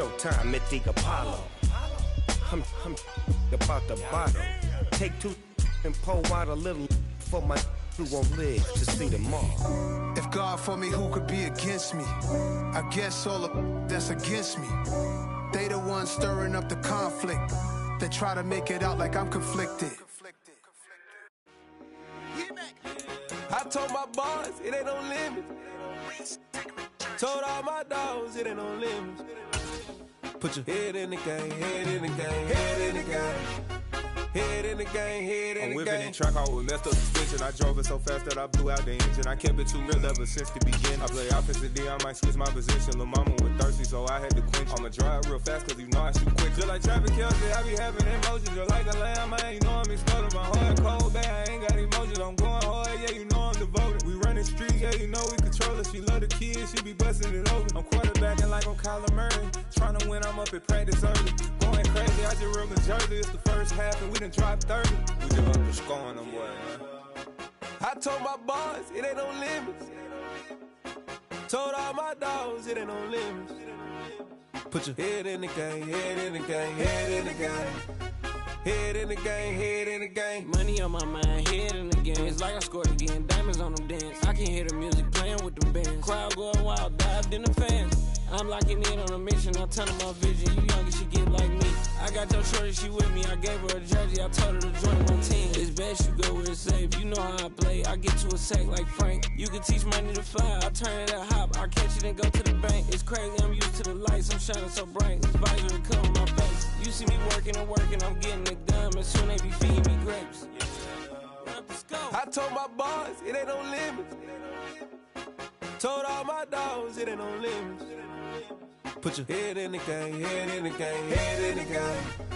showtime at the Apollo. I'm about the bottle. Take two and pour out a little for my who won't live to see tomorrow. If God for me, who could be against me? I guess all of that's against me. They the ones stirring up the conflict. They try to make it out like I'm conflicted. I told my boys it ain't no limits. Told all my dogs it ain't no limits. Put your head in the game, head in the game, head in the game. Head in the game, head in the game. I'm whipping in track, I was left up suspension. I drove it so fast that I blew out the engine. I kept it too real ever since the beginning. I play offensive D, I might switch my position. Lil' mama was thirsty, so I had to quench. I'ma drive real fast, cause you know I shoot quick. Just like traffic Kelsey, I be having emotions. Just like a lamb, man, you know I'm exploding. My heart cold, bad, I ain't got emotions. I'm going hard, yeah, you know I'm devoted. We running streets, yeah, you know we control it. She love the kids, she be busting it over. I'm quarterbacking like I'm Kyler Murray. Trying to win, I'm up at practice early. Going crazy, I just real Jersey. It's the first half and we done dropped 30. We just up to scoring them, boy, man. I told my boys, it ain't no limits. Told all my dogs, it ain't no limits. Put your head in the game, head in the game, head in the game. Head in the game, head in the game. Money on my mind, head in the game. It's like I scored again, diamonds on them dance. I can hear the music playing with them bands. Crowd going wild, dived in the fans. I'm locking in on a mission, I tell her my vision. You young and she get like me. I got your shorty, she with me. I gave her a jersey, I told her to join my team. It's best you go where it's safe. You know how I play. I get to a sack like Frank. You can teach money to fly. I turn it a hop. I catch it and go to the bank. It's crazy, I'm used to the lights. I'm shining so bright. This visor will cover my face. You see me working and working. I'm getting it done. And soon they be feeding me grapes. I told my boys, it ain't no limits. Told all my dogs, it ain't no limits. Put your head in the game, head in the game, head in the game.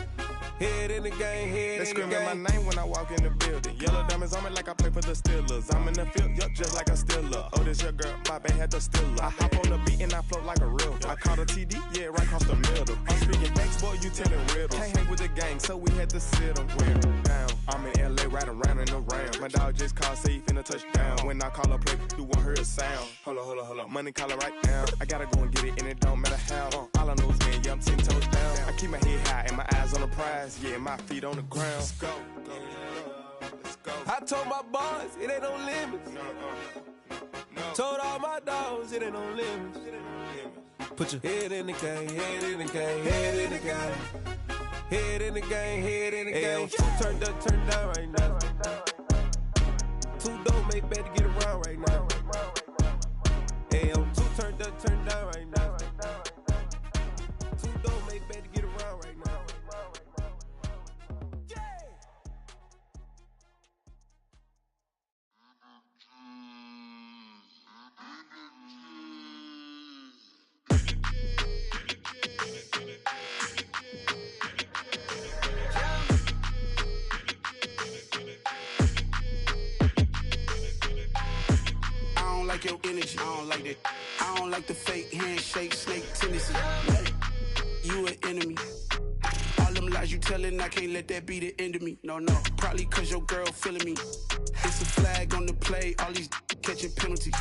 Head in the game, head they in the game. They screaming my name when I walk in the building. Yellow diamonds on me like I play for the Steelers. I'm in the field, yup, just like a Steeler. Oh, this your girl, my band had the Steeler. I hop on the beat and I float like a real. I caught a TD, yeah, right across the middle. I'm speaking thanks, boy, you telling riddles. Can't hang with the gang, so we had to sit them down. I'm in LA, riding around and around. My dog just called, say he finna touchdown. When I call a play, you won't hear a sound. Hold up, money calling right now. I gotta go and get it, and it don't matter how. All I know is man, yeah, I'm 10 toes down. I keep my head high and my eyes on the prize. Yeah, my feet on the ground. Let's go. Let's go. I told my boys, it ain't no limits. No. Told all my dogs, it ain't no limits. Put your head in the game, head in the game, head in the game. Head in the game, head in the game. Turned up, turned down right now. Two dope make better get around right now. Hey, I'm two turned up, turned down right now. Two dope make better get around right now. Your energy, I don't like that. I don't like the fake handshake, snake tendency. You an enemy. All them lies you telling, I can't let that be the end of me. No, probably cause your girl feeling me. It's a flag on the play, all these catching penalties.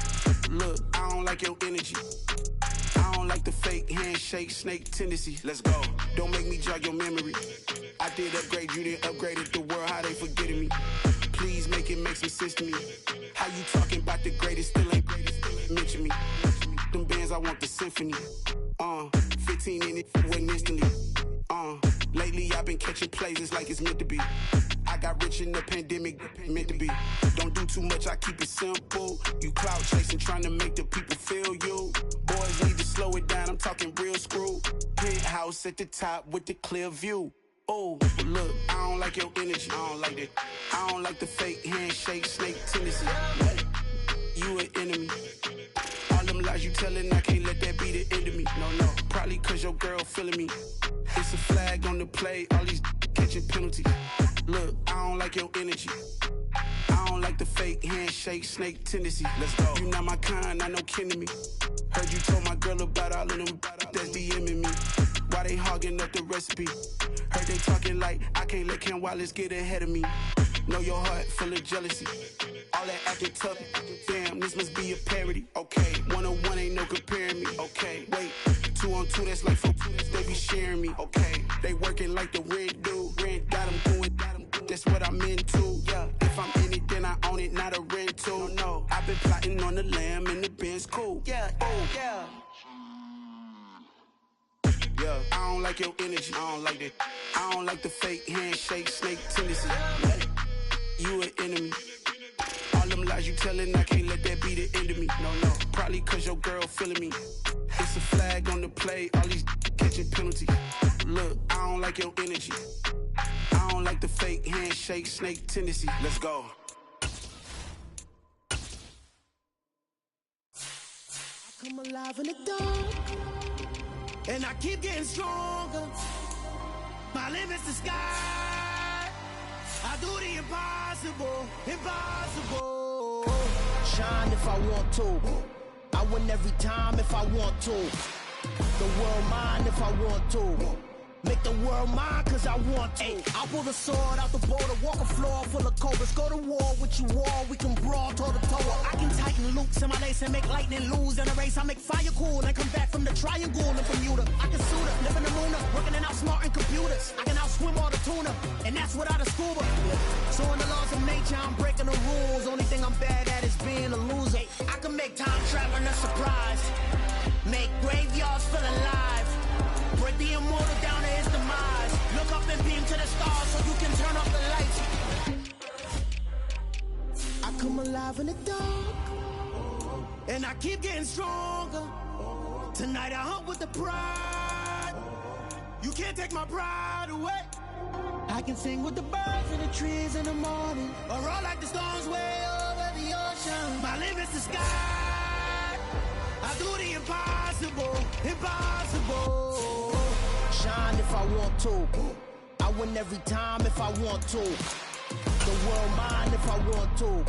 Look, I don't like your energy. I don't like the fake handshake, snake tendency. Let's go. Don't make me jog your memory. I did upgrade, you didn't upgrade it. The world, how they forgetting me. Please make it make some sense to me. How you talking about the greatest, still ain't greatest, mention me. Them bands, I want the symphony. 15 in it, went instantly. Lately I've been catching plays, it's like it's meant to be. I got rich in the pandemic, meant to be. Don't do too much, I keep it simple. You clout chasing, trying to make the people feel you. Boys need to slow it down, I'm talking real screw. Penthouse at the top with the clear view. Oh, look, I don't like your energy, I don't like that. I don't like the fake handshake, snake tendency. You an enemy. All them lies you telling, I can't let that be the end of me. No, probably cause your girl feeling me. It's a flag on the play, all these catching penalties. Look, I don't like your energy. I don't like the fake handshake, snake tendency. Let's go. You not my kind, I know kin to me. Heard you told my girl about all of them that's DMing me. Why they hogging up the recipe? Heard they talking like I can't let Ken Wallace get ahead of me. Know your heart full of jealousy. All all that acting tough. Damn, this must be a parody. Okay, 101 ain't no comparing me. Okay, wait, 2 on 2, that's like 4. They be sharing me. Okay, they working like the red dude. Rent got them doing, that's what I'm into. Yeah, if I'm in it, then I own it, not a rental. No, I've been plotting on the lamb and the Benz cool. Yeah, oh, yeah. Yeah, I don't like your energy. I don't like that. I don't like the fake handshake, snake tendency. You an enemy. All them lies you telling, I can't let that be the end of me. No, probably cause your girl feeling me. It's a flag on the play, all these catching penalties. Look, I don't like your energy. I don't like the fake handshake, snake tendency. Let's go. I come alive in the dark, and I keep getting stronger. My limit's the sky. I do the impossible, impossible. Shine if I want to. I win every time if I want to. The world mine if I want to. Make the world mine cause I want to. I pull the sword out the boulder, walk a floor full of cobras. Go to war with you all, we can brawl toe to toe. I can tighten loops in my lace and make lightning lose in a race. I make fire cool and come back from the triangle in Bermuda. I can suit up, live in the moon up, working and outsmarting computers. I can outswim all the tuna, and that's without a scuba. So in the laws of nature, I'm breaking the rules. Only thing I'm bad at is being a loser. I can make time traveling a surprise, make graveyards feel alive. Break the immortal down to his demise. Look up and beam to the stars so you can turn off the lights. I come alive in the dark, and I keep getting stronger. Tonight I hunt with the pride. You can't take my pride away. I can sing with the birds and the trees in the morning, or roll like the storms way over the ocean. My limit's the sky. I do the impossible, impossible. Shine if I want to. I win every time if I want to. The world mine if I want to.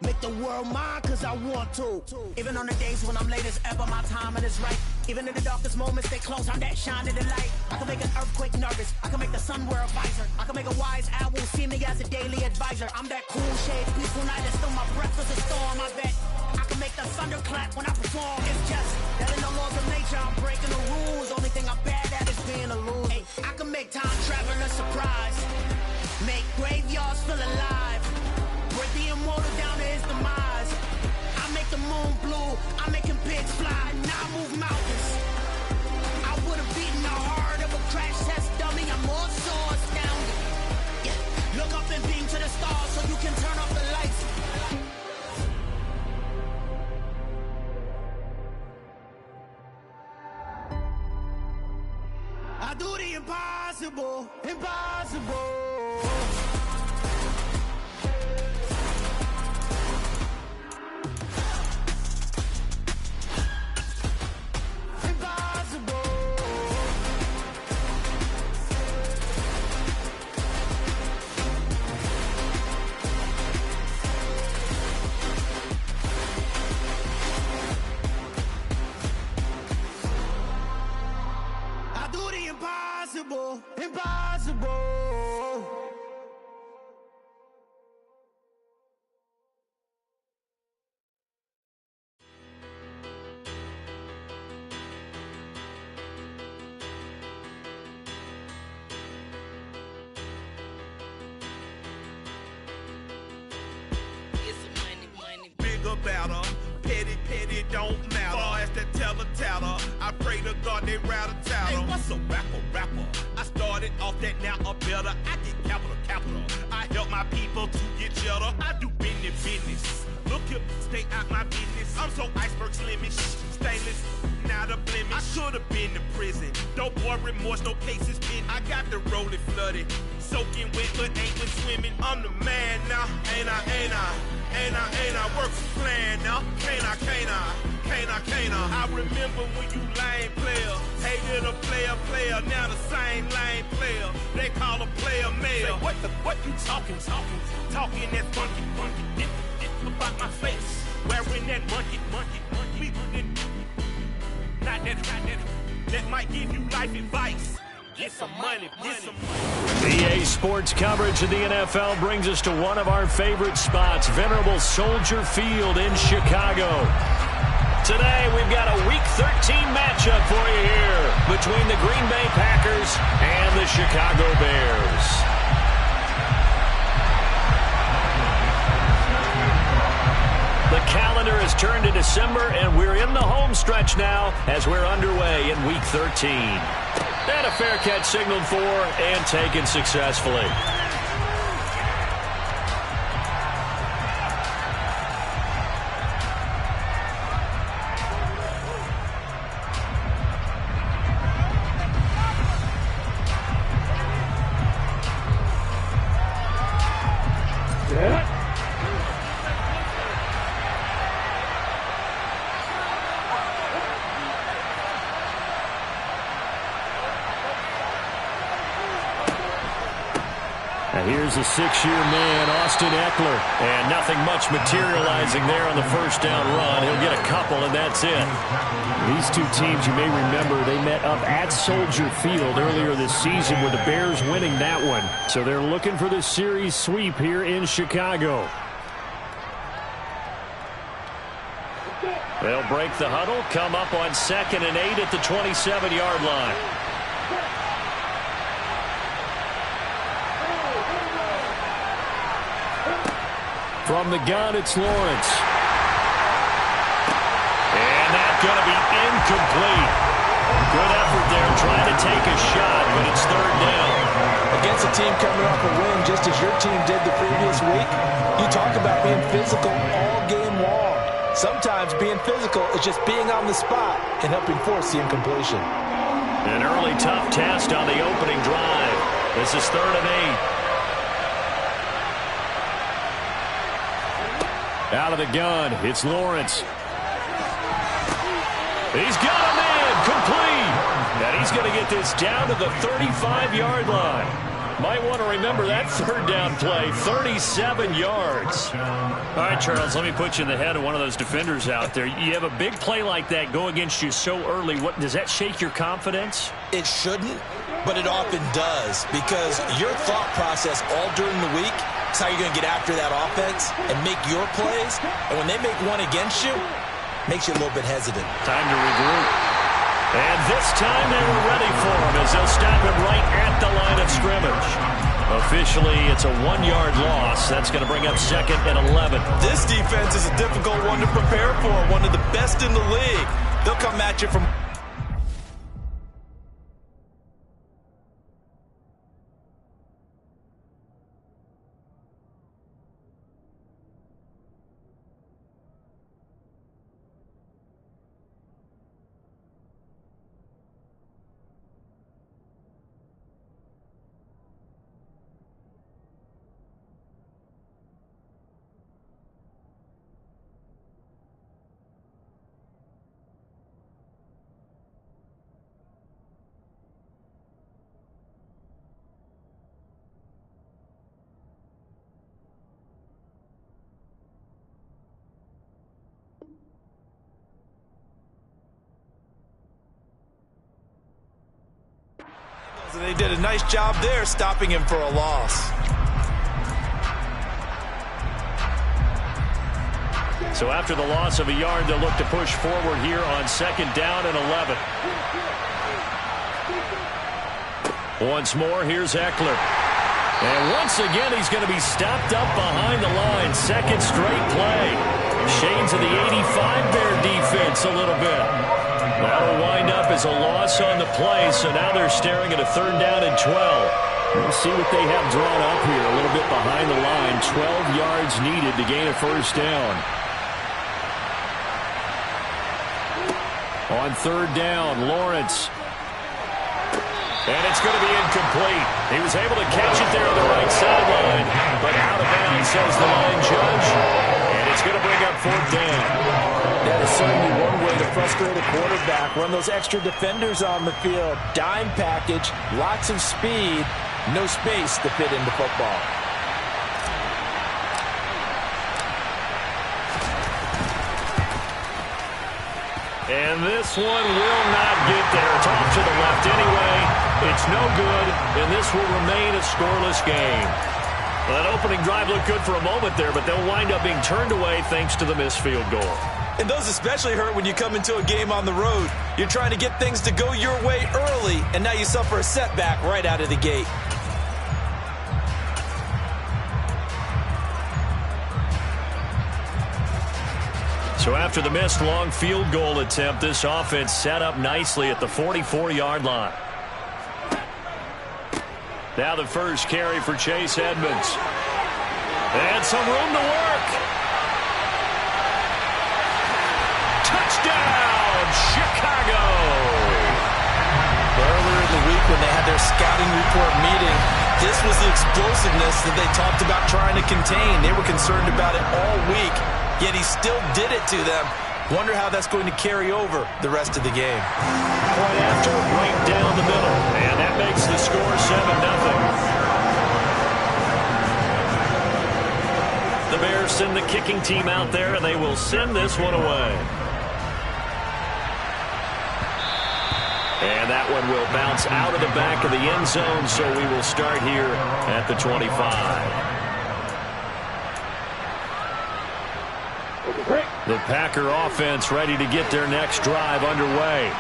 Make the world mine cause I want to. Even on the days when I'm late as ever, my timing is right. Even in the darkest moments, they close, I'm that shine in the light. I can make an earthquake nervous, I can make the sun wear a visor. I can make a wise owl see me as a daily advisor. I'm that cool shade, peaceful night, and still my breath is a storm, I bet. I can make the thunder clap when I perform. It's just that in the laws of nature, I'm breaking the rules. Only thing I'm bad at is being a loser. Hey, I can make time travel a surprise, make graveyards feel alive. Break the immortal down to his demise. I make the moon blue, I make him pigs fly. Now I move mountains. I would've beaten the heart of a crash test dummy. I'm more so astounded. Yeah. Look up and beam to the stars so you can turn off the lights. I do the impossible, impossible. Impossible, impossible. Bigger, better, petty, petty, don't matter. Far as that teller, I pray to God they rattle tattle. Hey, what's a rapper? I started off that, now a better. I get capital. I help my people to get cheddar. I do business. Look here, stay out my business. I'm so iceberg slimish, stainless, not a blemish. I should've been to prison. No boy remorse, no cases pinned. I got the rolling flooded, soaking wet, but ain't been swimming. I'm the man now, ain't I? Work for plan now, can't I? I remember when you lame player, hated a player, now the same lame player. They call a player mayor. Say, what you talking that funky, about my face, wearing that monkey, not that might give you life advice. Get some money. Get some money. EA Sports coverage of the NFL brings us to one of our favorite spots, venerable Soldier Field in Chicago. Today, we've got a Week 13 matchup for you here between the Green Bay Packers and the Chicago Bears. The calendar has turned to December, and we're in the home stretch now as we're underway in Week 13. And a fair catch signaled for and taken successfully. Here's a six-year man, Austin Eckler. And nothing much materializing there on the first down run. He'll get a couple, and that's it. These two teams, you may remember, they met up at Soldier Field earlier this season with the Bears winning that one. So they're looking for the series sweep here in Chicago. They'll break the huddle, come up on 2nd and 8 at the 27-yard line. From the gun, it's Lawrence. And that's going to be incomplete. Good effort there trying to take a shot, but it's third down. Against a team coming off a win just as your team did the previous week, you talk about being physical all game long. Sometimes being physical is just being on the spot and helping force the incompletion. An early tough test on the opening drive. This is 3rd and 8. Out of the gun, it's Lawrence. He's got a man, complete. And he's going to get this down to the 35-yard line. Might want to remember that third down play, 37 yards. All right, Charles, let me put you in the head of one of those defenders out there. You have a big play like that go against you so early. What does that shake your confidence? It shouldn't, but it often does, because your thought process all during the week is how you're going to get after that offense and make your plays. And when they make one against you, it makes you a little bit hesitant. Time to regroup. And this time they were ready for him as they'll stop him right at the line of scrimmage. Officially, it's a 1-yard loss. That's going to bring up 2nd and 11. This defense is a difficult one to prepare for, one of the best in the league. They'll come at you from... They did a nice job there stopping him for a loss. So after the loss of a yard, they'll look to push forward here on 2nd down and 11. Once more, here's Eckler. And once again, he's going to be stopped up behind the line. 2nd straight play. Shades of the 85 Bear defense a little bit. That'll wind up as a loss on the play, so now they're staring at a 3rd down and 12. We'll see what they have drawn up here, a little bit behind the line. 12 yards needed to gain a 1st down. On 3rd down, Lawrence. And it's going to be incomplete. He was able to catch it there on the right sideline, but out of bounds, says the line judge. And it's going to bring up 4th down. That is certainly one way to frustrate a quarterback. Run those extra defenders on the field. Dime package, lots of speed, no space to fit into football. And this one will not get there. It's off to the left anyway. It's no good, and this will remain a scoreless game. Well, that opening drive looked good for a moment there, but they'll wind up being turned away thanks to the missed field goal. And those especially hurt when you come into a game on the road. You're trying to get things to go your way early, and now you suffer a setback right out of the gate. So after the missed long field goal attempt, this offense set up nicely at the 44-yard line. Now the first carry for Chase Edmonds. And some room to work. Touchdown, Chicago! Earlier in the week when they had their scouting report meeting, this was the explosiveness that they talked about trying to contain. They were concerned about it all week, yet he still did it to them. Wonder how that's going to carry over the rest of the game. Point after, right down the middle. And that makes the score 7-0. The Bears send the kicking team out there, and they will send this one away. And that one will bounce out of the back of the end zone, so we will start here at the 25. The Packer offense ready to get their next drive underway.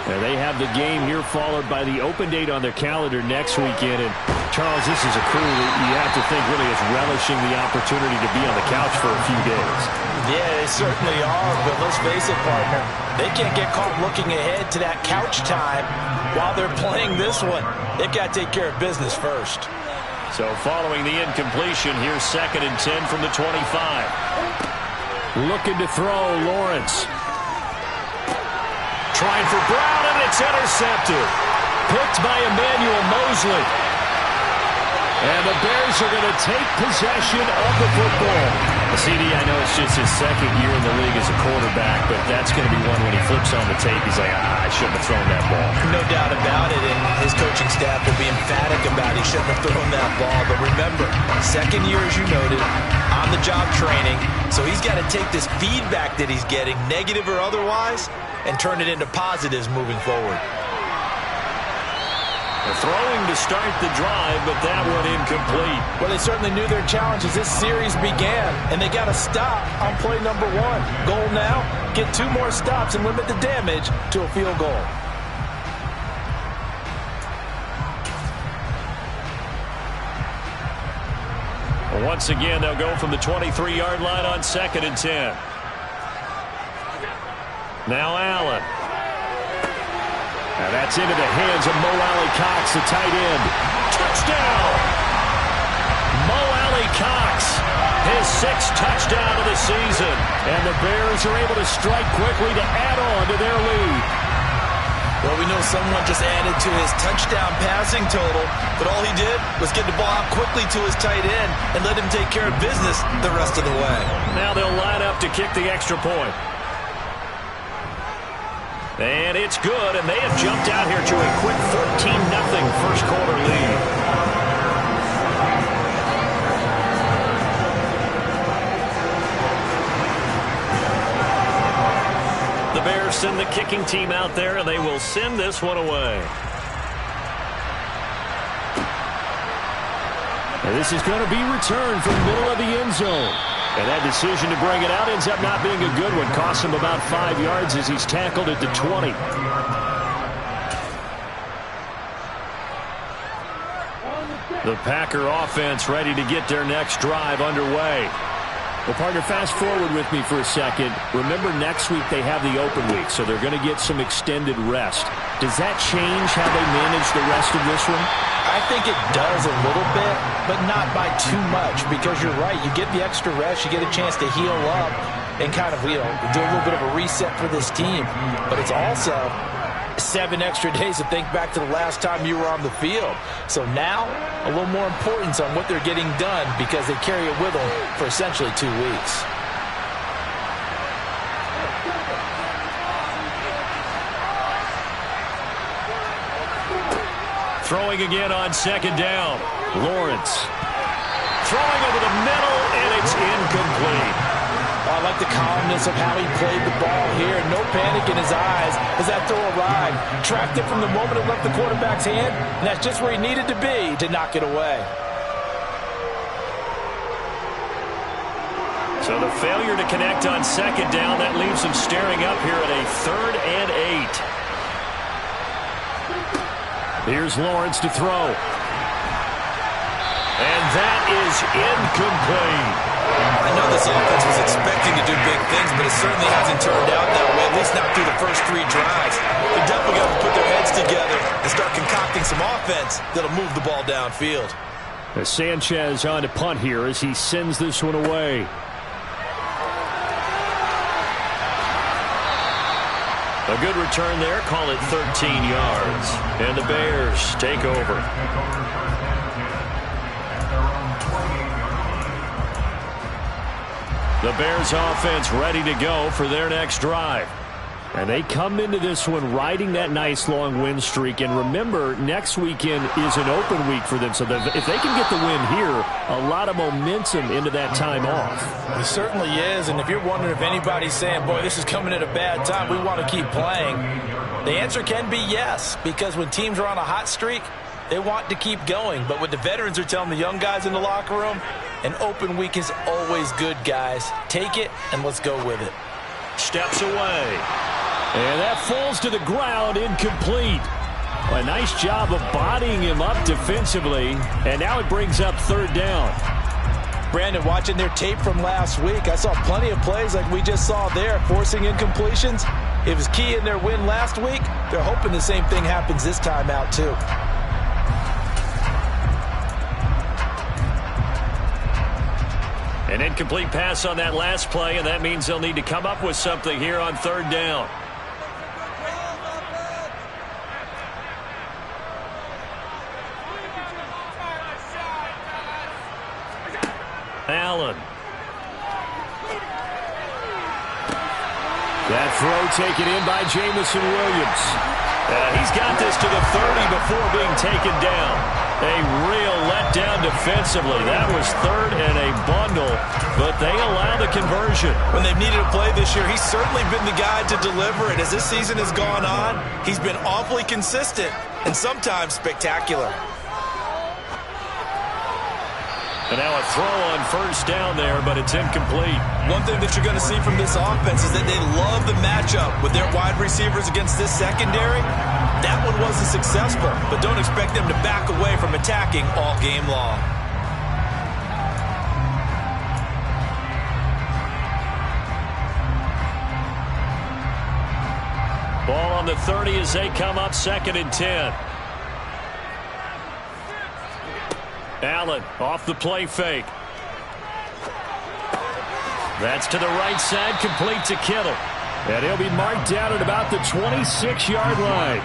And they have the game here followed by the open date on their calendar next weekend. And, Charles, this is a crew that you have to think really is relishing the opportunity to be on the couch for a few days. Yeah, they certainly are, but let's face it, partner. They can't get caught looking ahead to that couch time while they're playing this one. They've got to take care of business first. So following the incompletion, here's 2nd and 10 from the 25. Looking to throw, Lawrence. Trying for Brown, and it's intercepted. Picked by Emmanuel Mosley. And the Bears are going to take possession of the football. CD, I know it's just his 2nd year in the league as a quarterback, but that's going to be one when he flips on the tape. He's like, I shouldn't have thrown that ball. No doubt about it, and his coaching staff will be emphatic about he shouldn't have thrown that ball. But remember, 2nd year, as you noted, on-the-job training, so he's got to take this feedback that he's getting, negative or otherwise, and turn it into positives moving forward. Throwing to start the drive, but that one incomplete. Well, they certainly knew their challenge as this series began, and they got to stop on play number 1. Goal now, get 2 more stops and limit the damage to a field goal. Once again, they'll go from the 23-yard line on 2nd and 10. Now Allen. Now that's into the hands of Mo Alley-Cox, the tight end. Touchdown! Mo Alley-Cox, his 6th touchdown of the season. And the Bears are able to strike quickly to add on to their lead. Well, we know someone just added to his touchdown passing total, but all he did was get the ball out quickly to his tight end and let him take care of business the rest of the way. Now they'll line up to kick the extra point. And it's good, and they have jumped out here to a quick 14-0 first quarter lead. The Bears send the kicking team out there, and they will send this one away. And this is going to be returned from the middle of the end zone. And that decision to bring it out ends up not being a good one. Costs him about 5 yards as he's tackled at the 20. The Packer offense ready to get their next drive underway. Well, partner, fast forward with me for a second. Remember, next week they have the open week, so they're going to get some extended rest. Does that change how they manage the rest of this one? I think it does a little bit, but not by too much, because you're right. You get the extra rest, you get a chance to heal up and kind of, do a little bit of a reset for this team. But it's also 7 extra days to think back to the last time you were on the field. So now, a little more importance on what they're getting done because they carry it with them for essentially 2 weeks. Throwing again on 2nd down. Lawrence. Throwing over the middle, and it's incomplete. I like the calmness of how he played the ball here. No panic in his eyes as that throw arrived. Tracked it from the moment it left the quarterback's hand, and that's just where he needed to be to knock it away. So the failure to connect on second down, that leaves him staring up here at a 3rd and 8. Here's Lawrence to throw. And that is incomplete. I know this offense was expecting to do big things, but it certainly hasn't turned out that way, at least not through the first 3 drives. They definitely got to put their heads together and start concocting some offense that'll move the ball downfield. Sanchez on to punt here as he sends this one away. A good return there, call it 13 yards. And the Bears take over. The Bears offense ready to go for their next drive. And they come into this one riding that nice long win streak. And remember, next weekend is an open week for them. So if they can get the win here, a lot of momentum into that time off. It certainly is. And if you're wondering if anybody's saying, boy, this is coming at a bad time, we want to keep playing, the answer can be yes. Because when teams are on a hot streak, they want to keep going. But what the veterans are telling the young guys in the locker room, an open week is always good, guys. Take it and let's go with it. Steps away. And that falls to the ground, incomplete. A nice job of bodying him up defensively. And now it brings up 3rd down. Brandon, watching their tape from last week, I saw plenty of plays like we just saw there, forcing incompletions. It was key in their win last week. They're hoping the same thing happens this time out, too. An incomplete pass on that last play, and that means they'll need to come up with something here on 3rd down. Allen. That throw taken in by Jamison Williams. He's got this to the 30 before being taken down. A real letdown defensively. That was 3rd and a bundle, but they allow the conversion. When they've needed a play this year, he's certainly been the guy to deliver it. As this season has gone on, he's been awfully consistent and sometimes spectacular. And now a throw on 1st down there, but it's incomplete. One thing that you're going to see from this offense is that they love the matchup with their wide receivers against this secondary. That one wasn't successful, but don't expect them to back away from attacking all game long. Ball on the 30 as they come up 2nd and 10. Allen off the play fake. That's to the right side, complete to Kittle. And he'll be marked down at about the 26-yard line.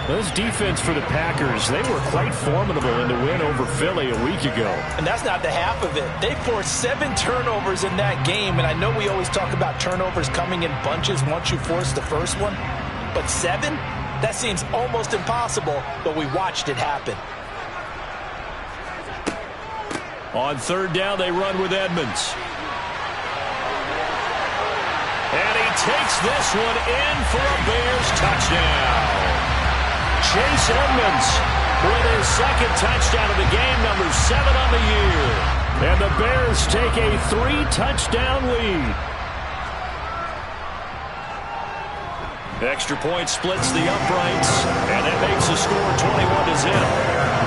This defense for the Packers, they were quite formidable in the win over Philly a week ago. And that's not the half of it. They forced 7 turnovers in that game, and I know we always talk about turnovers coming in bunches once you force the first one. But 7? That seems almost impossible, but we watched it happen. On 3rd down, they run with Edmonds. And he takes this one in for a Bears touchdown. Chase Edmonds with his 2nd touchdown of the game, number 7 on the year. And the Bears take a 3-touchdown lead. Extra point splits the uprights, and that makes the score 21-0.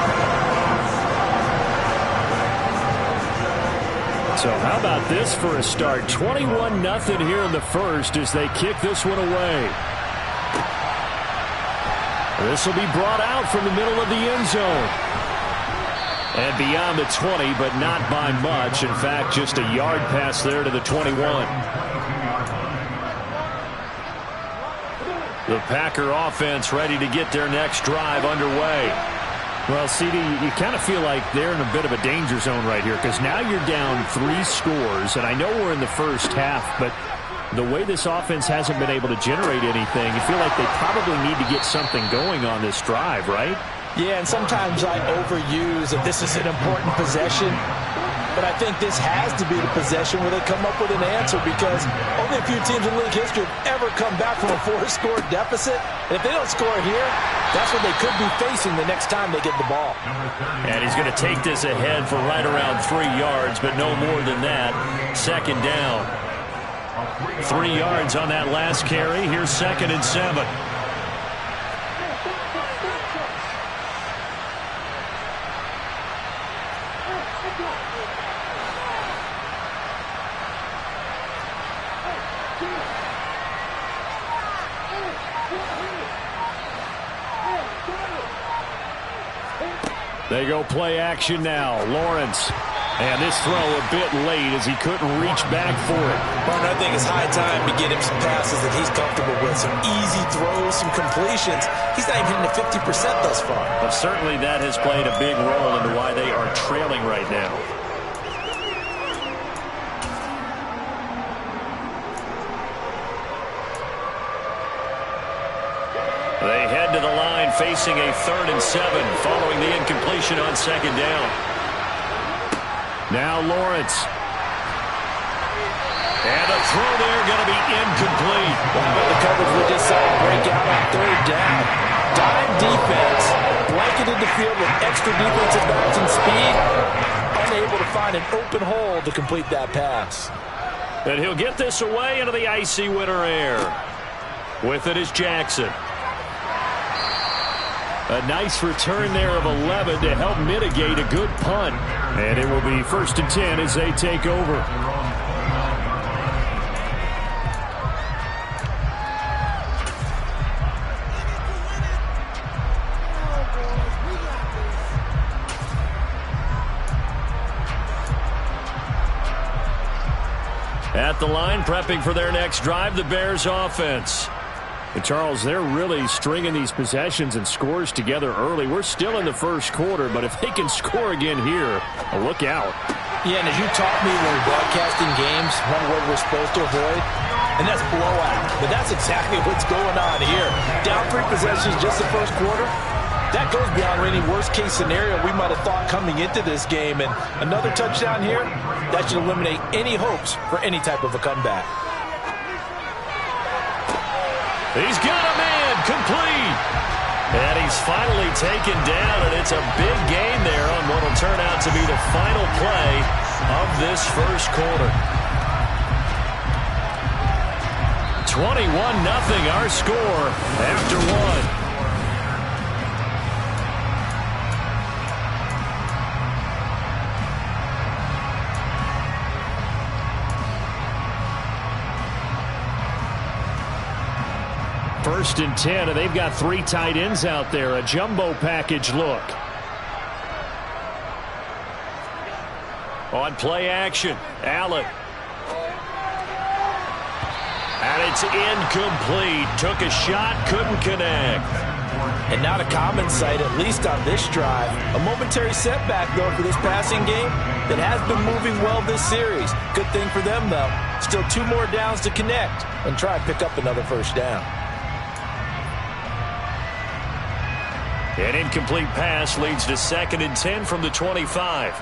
So how about this for a start? 21-0 here in the first as they kick this one away. This will be brought out from the middle of the end zone. And beyond the 20, but not by much. In fact, just a yard pass there to the 21. The Packer offense ready to get their next drive underway. Well, CD, you kind of feel like they're in a bit of a danger zone right here because now you're down 3 scores, and I know we're in the first half, but the way this offense hasn't been able to generate anything, you feel like they probably need to get something going on this drive, right? Yeah, and sometimes I overuse if this is an important possession. but I think this has to be the possession where they come up with an answer, because only a few teams in league history have ever come back from a 4-score deficit. And if they don't score here, that's what they could be facing the next time they get the ball. And he's going to take this ahead for right around 3 yards, but no more than that. Second down. 3 yards on that last carry. Here's 2nd and 7. They go play action now. Lawrence. And this throw a bit late as he couldn't reach back for it. Well, I think it's high time to get him some passes that he's comfortable with. Some easy throws, some completions. He's not even hitting the 50% thus far. But certainly that has played a big role into why they are trailing right now. They head to the line facing a 3rd and 7 following the incompletion on 2nd down. Now Lawrence. And a throw there going to be incomplete. Well, the coverage we just saw break out on 3rd down. Dime defense, blanketed the field with extra defensive backs and speed, unable to find an open hole to complete that pass. And he'll get this away into the icy winter air. With it is Jackson. A nice return there of 11 to help mitigate a good punt. And it will be 1st and 10 as they take over. At the line, prepping for their next drive, the Bears offense. And Charles, they're really stringing these possessions and scores together early. We're still in the 1st quarter, but if they can score again here, look out. Yeah, and as you taught me when we're broadcasting games, one word we're supposed to avoid, and that's blowout. But that's exactly what's going on here. Down 3 possessions just the 1st quarter. That goes beyond any worst-case scenario we might have thought coming into this game. And another touchdown here, that should eliminate any hopes for any type of a comeback. He's got a man, complete. And he's finally taken down, and it's a big gain there on what will turn out to be the final play of this 1st quarter. 21-0 our score after 1. First and 10, and they've got 3 tight ends out there. A jumbo package look. On play action, Allen. And it's incomplete. Took a shot, couldn't connect. And not a common sight, at least on this drive. A momentary setback, though, for this passing game that has been moving well this series. Good thing for them, though. Still 2 more downs to connect and try and pick up another 1st down. An incomplete pass leads to 2nd and 10 from the 25.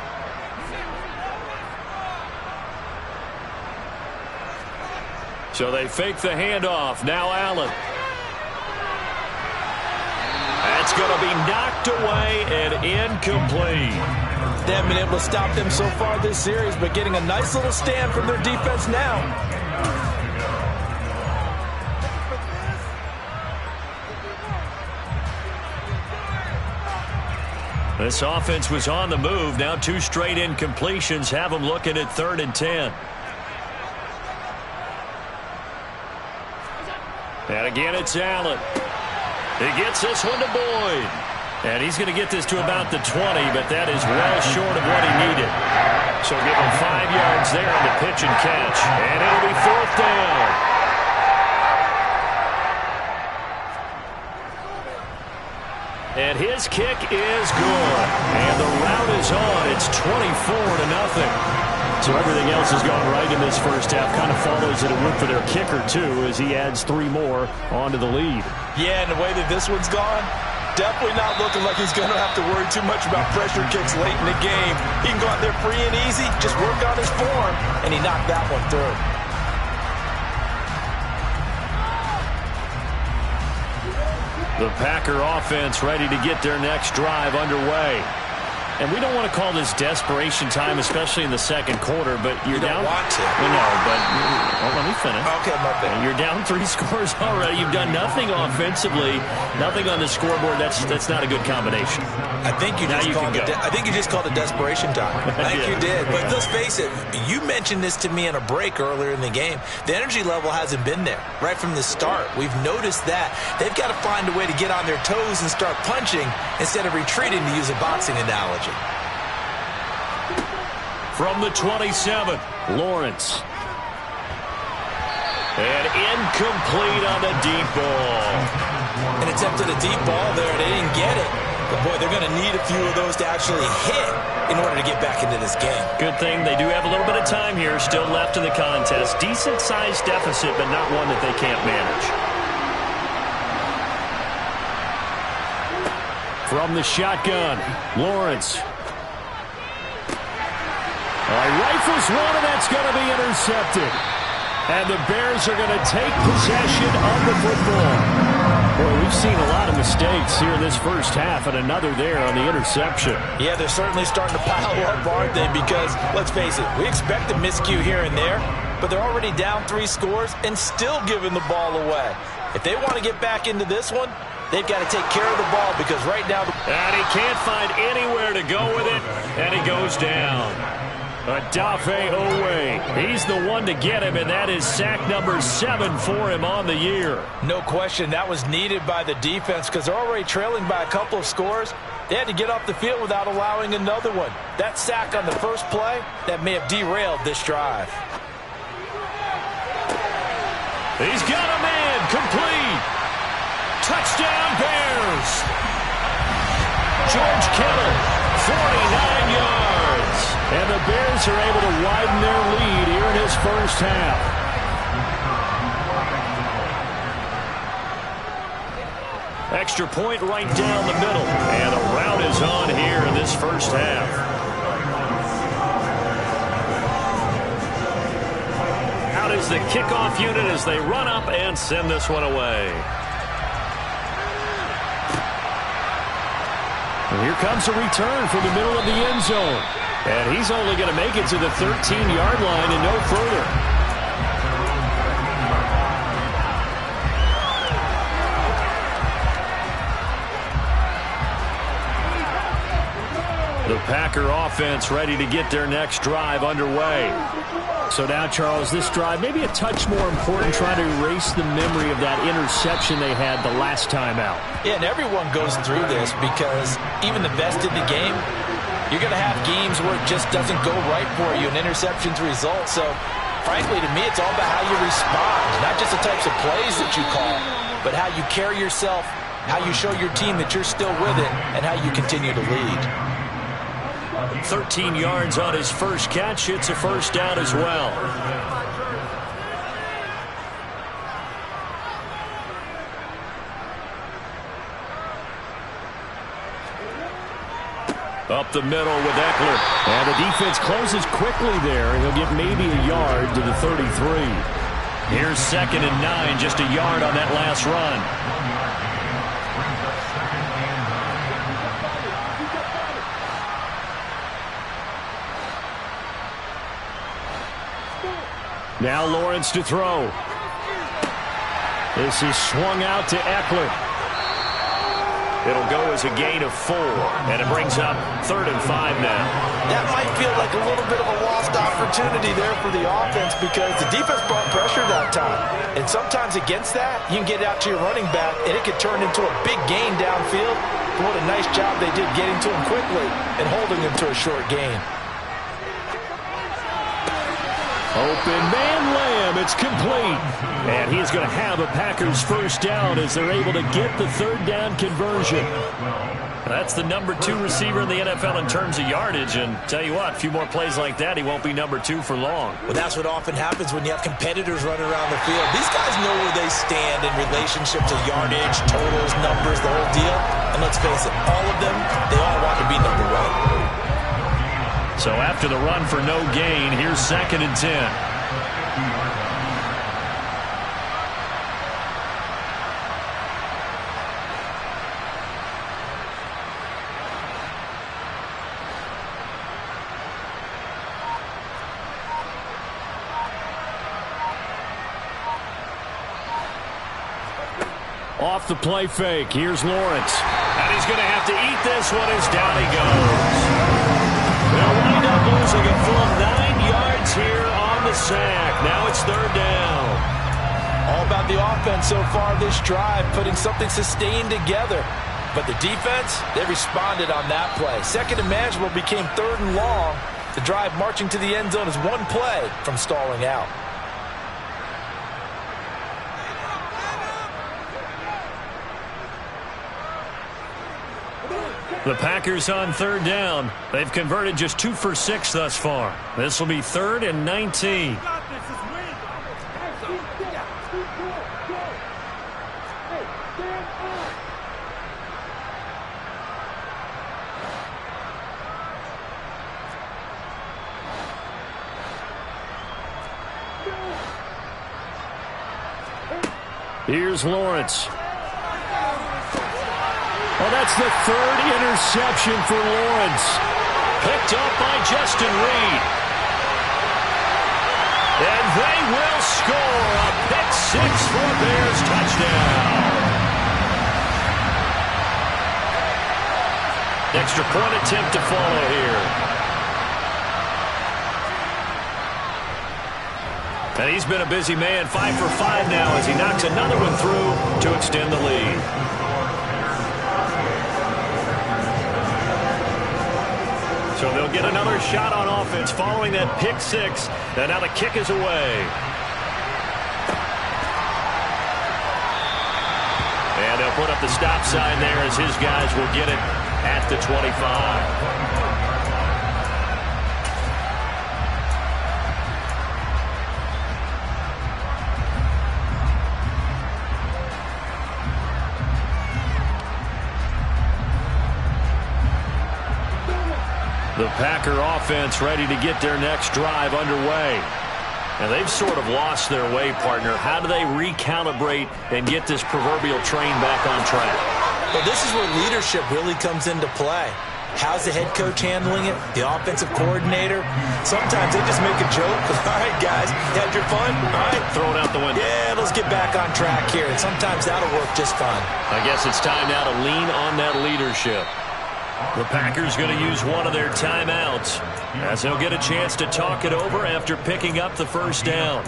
So they fake the handoff. Now Allen. That's going to be knocked away and incomplete. They haven't been able to stop them so far this series, but getting a nice little stand from their defense now. This offense was on the move. Now 2 straight incompletions have them looking at 3rd and 10. And again, it's Allen. He gets this one to Boyd. And he's going to get this to about the 20, but that is well short of what he needed. So give him 5 yards there in the pitch and catch. And it'll be 4th down. And his kick is good. And the route is on. It's 24-0. So everything else has gone right in this 1st half. Kind of follows that it would for their kicker, too, as he adds 3 more onto the lead. Yeah, and the way that this one's gone, definitely not looking like he's going to have to worry too much about pressure kicks late in the game. He can go out there free and easy, just work on his form, and he knocked that one through. The Packer offense ready to get their next drive underway. And we don't want to call this desperation time, especially in the second quarter, but you're down. You don't want to. No, but let me finish. Okay, my bad. You're down 3 scores already. You've done nothing offensively, nothing on the scoreboard. That's not a good combination. I think you just called it desperation time. I think you did. But let's face it, you mentioned this to me in a break earlier in the game. The energy level hasn't been there right from the start. We've noticed that. They've got to find a way to get on their toes and start punching instead of retreating, to use a boxing analogy. From the 27, Lawrence. And incomplete on the deep ball. An attempt at a deep ball there. They didn't get it. But, boy, they're going to need a few of those to actually hit in order to get back into this game. Good thing they do have a little bit of time here still left in the contest. Decent-sized deficit, but not one that they can't manage. From the shotgun, Lawrence. Rifles one, and that's going to be intercepted. And the Bears are going to take possession of the football. Boy, we've seen a lot of mistakes here in this first half, and another there on the interception. Yeah, they're certainly starting to pile up, aren't they? Because, let's face it, we expect a miscue here and there, but they're already down 3 scores and still giving the ball away. If they want to get back into this one, they've got to take care of the ball, because right now... And he can't find anywhere to go with it, and he goes down. Adafe Owe. He's the one to get him, and that is sack number 7 for him on the year. No question, that was needed by the defense because they're already trailing by a couple of scores. They had to get off the field without allowing another one. That sack on the first play, that may have derailed this drive. He's got a man, complete. Touchdown, Bears. George Kittle, 49 yards. And the Bears are able to widen their lead here in his first half. Extra point right down the middle. And a rout is on here in this first half. Out is the kickoff unit as they run up and send this one away. And here comes a return from the middle of the end zone. And he's only going to make it to the 13-yard line and no further. The Packer offense ready to get their next drive underway. So now, Charles, this drive maybe a touch more important, trying to erase the memory of that interception they had the last time out. Yeah, and everyone goes through this because even the best in the game, you're going to have games where it just doesn't go right for you, and interceptions result. So, frankly, to me, it's all about how you respond, not just the types of plays that you call, but how you carry yourself, how you show your team that you're still with it, and how you continue to lead. 13 yards on his first catch. It's a first down as well. Up the middle with Eckler. And the defense closes quickly there. He'll get maybe a yard to the 33. Here's 2nd and 9, just a yard on that last run. Now Lawrence to throw. This is swung out to Eckler. It'll go as a gain of 4, and it brings up 3rd and 5 now. That might feel like a little bit of a lost opportunity there for the offense because the defense brought pressure that time. And sometimes against that, you can get out to your running back, and it could turn into a big gain downfield. But what a nice job they did getting to him quickly and holding him to a short gain. Open man Lamb, it's complete. And he is going to have a Packers first down as they're able to get the third down conversion. That's the number 2 receiver in the NFL in terms of yardage. And tell you what, a few more plays like that, he won't be number 2 for long. Well, that's what often happens when you have competitors running around the field. These guys know where they stand in relationship to yardage, totals, numbers, the whole deal. And let's face it, all of them, they all want to be number 1. So after the run for no gain, here's 2nd and 10. Off the play fake. Here's Lawrence. And he's going to have to eat this one as down he goes. They'll wind up losing a full 9 yards here on the sack. Now it's 3rd down. All about the offense so far this drive, putting something sustained together. But the defense, they responded on that play. 2nd and manageable became 3rd and long. The drive marching to the end zone is 1 play from stalling out. The Packers on 3rd down. They've converted just 2 for 6 thus far. This will be 3rd and 19. Here's Lawrence. Well, that's the 3rd interception for Lawrence. Picked up by Justin Reed. And they will score a pick 6 for a Bears touchdown. Extra point attempt to follow here. And he's been a busy man, 5 for 5 now as he knocks another one through to extend the lead. So they'll get another shot on offense following that pick 6. And now the kick is away. And they'll put up the stop sign there as his guys will get it at the 25. The Packer offense ready to get their next drive underway. And they've sort of lost their way, partner. How do they recalibrate and get this proverbial train back on track? Well, this is where leadership really comes into play. How's the head coach handling it? The offensive coordinator? Sometimes they just make a joke. All right, guys, you had your fun? All right. Throw it out the window. Yeah, let's get back on track here. And sometimes that'll work just fine. I guess it's time now to lean on that leadership. The Packers going to use one of their timeouts as they'll get a chance to talk it over after picking up the first down.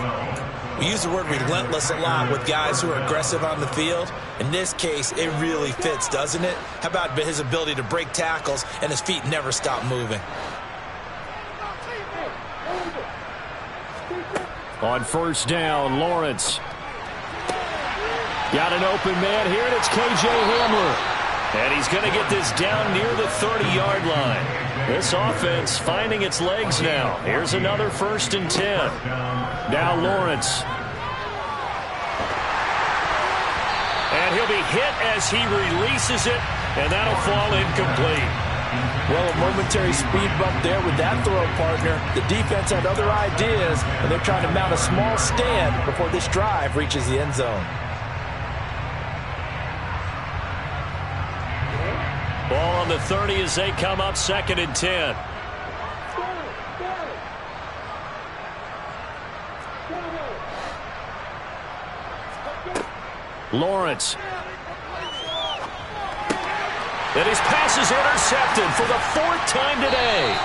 We use the word relentless a lot with guys who are aggressive on the field. In this case, it really fits, doesn't it? How about his ability to break tackles and his feet never stop moving? On first down, Lawrence. Got an open man here, and it's K.J. Hamler. And he's going to get this down near the 30-yard line. This offense finding its legs now. Here's another 1st and 10. Now Lawrence. And he'll be hit as he releases it, and that'll fall incomplete. Well, a momentary speed bump there with that throw, partner. The defense had other ideas, and they're trying to mount a small stand before this drive reaches the end zone. Ball on the 30 as they come up 2nd and 10. Lawrence. And his pass is intercepted for the 4th time today.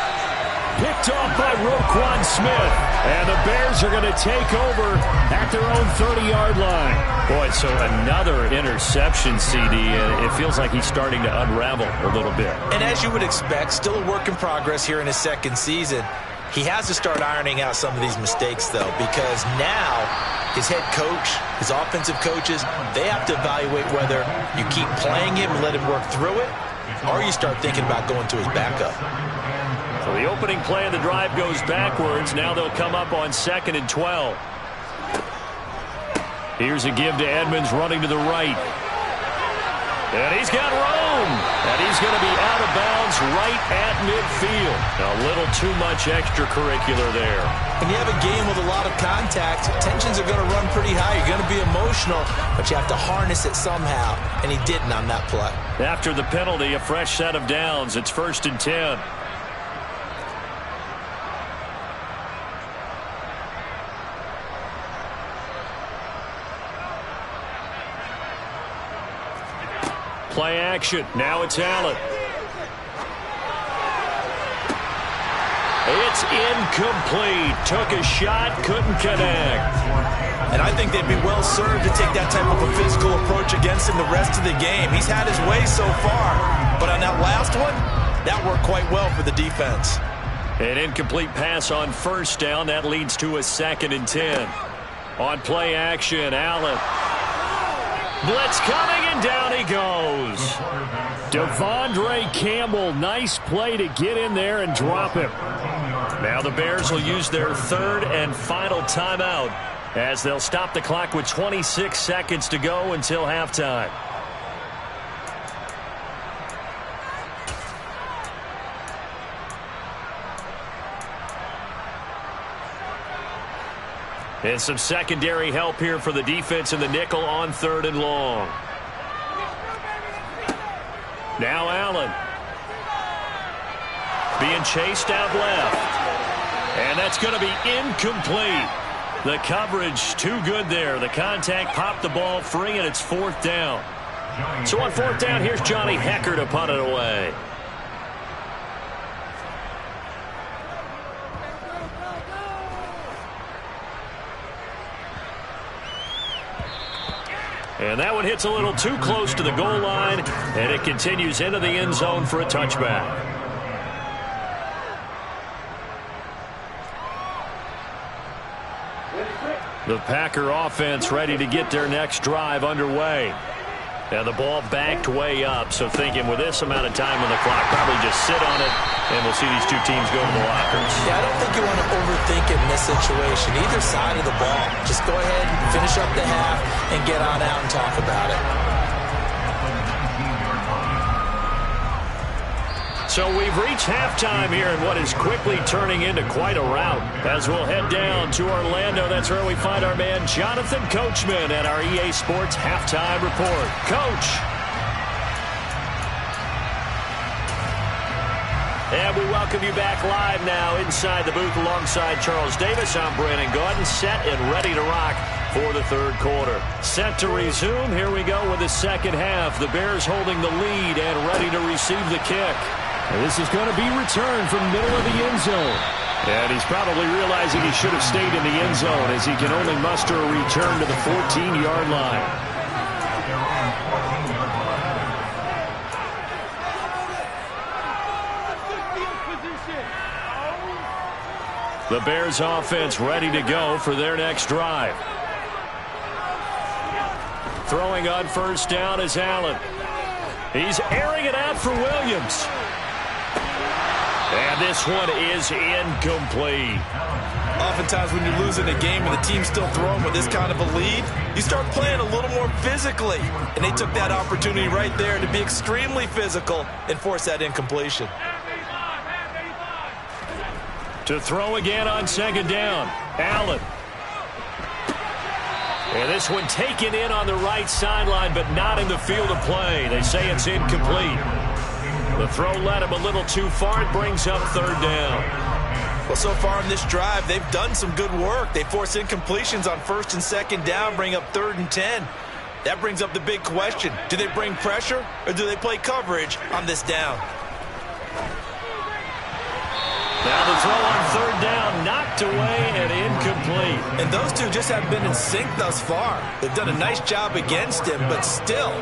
Picked off by Roquan Smith. And the Bears are going to take over at their own 30-yard line. Boy, so another interception, CD. And it feels like he's starting to unravel a little bit. And as you would expect, still a work in progress here in his 2nd season. He has to start ironing out some of these mistakes, though, because now his head coach, his offensive coaches, they have to evaluate whether you keep playing him and let him work through it, or you start thinking about going to his backup. So the opening play of the drive goes backwards. Now they'll come up on 2nd and 12. Here's a give to Edmonds running to the right. And he's got room. And he's going to be out of bounds right at midfield. A little too much extracurricular there. When you have a game with a lot of contact, tensions are going to run pretty high. You're going to be emotional, but you have to harness it somehow. And he didn't on that play. After the penalty, a fresh set of downs. It's 1st and 10. Play action. Now it's Allen. It's incomplete. Took a shot, couldn't connect. And I think they'd be well served to take that type of a physical approach against him the rest of the game. He's had his way so far, but on that last one, that worked quite well for the defense. An incomplete pass on 1st down. That leads to a 2nd and 10. On play action, Allen. Blitz coming, and down he goes. Devondre Campbell, nice play to get in there and drop him. Now the Bears will use their 3rd and final timeout as they'll stop the clock with 26 seconds to go until halftime. And some secondary help here for the defense in the nickel on 3rd and long. Now Allen. Being chased out left. And that's going to be incomplete. The coverage too good there. The contact popped the ball free, and it's 4th down. So on 4th down, here's Johnny Hecker to punt it away. And that one hits a little too close to the goal line, and it continues into the end zone for a touchback. The Packer offense ready to get their next drive underway. And the ball backed way up, so thinking with this amount of time on the clock, probably just sit on it, and we'll see these two teams go to the lockers. Yeah, I don't think you want to overthink it in this situation. Either side of the ball. Just go ahead and finish up the half and get on out and talk about it. So we've reached halftime here in what is quickly turning into quite a rout. As we'll head down to Orlando, that's where we find our man Jonathan Coachman at our EA Sports Halftime Report. Coach. And we welcome you back live now inside the booth alongside Charles Davis. I'm Brandon Gaudin, set and ready to rock for the 3rd quarter. Set to resume. Here we go with the 2nd half. The Bears holding the lead and ready to receive the kick. And this is going to be returned from middle of the end zone. And he's probably realizing he should have stayed in the end zone as he can only muster a return to the 14-yard line. The Bears offense ready to go for their next drive. Throwing on 1st down is Allen. He's airing it out for Williams. And this one is incomplete. Oftentimes when you're losing a game and the team's still throwing with this kind of a lead, you start playing a little more physically. And they took that opportunity right there to be extremely physical and force that incompletion. To throw again on 2nd down, Allen. And this one taken in on the right sideline, but not in the field of play. They say it's incomplete. The throw led him a little too far. It brings up 3rd down. Well, so far in this drive, they've done some good work. They force incompletions on 1st and 2nd down, bring up 3rd and 10. That brings up the big question. Do they bring pressure, or do they play coverage on this down? Now the throw on 3rd down, knocked away and incomplete. And those two just haven't been in sync thus far. They've done a nice job against him, but still,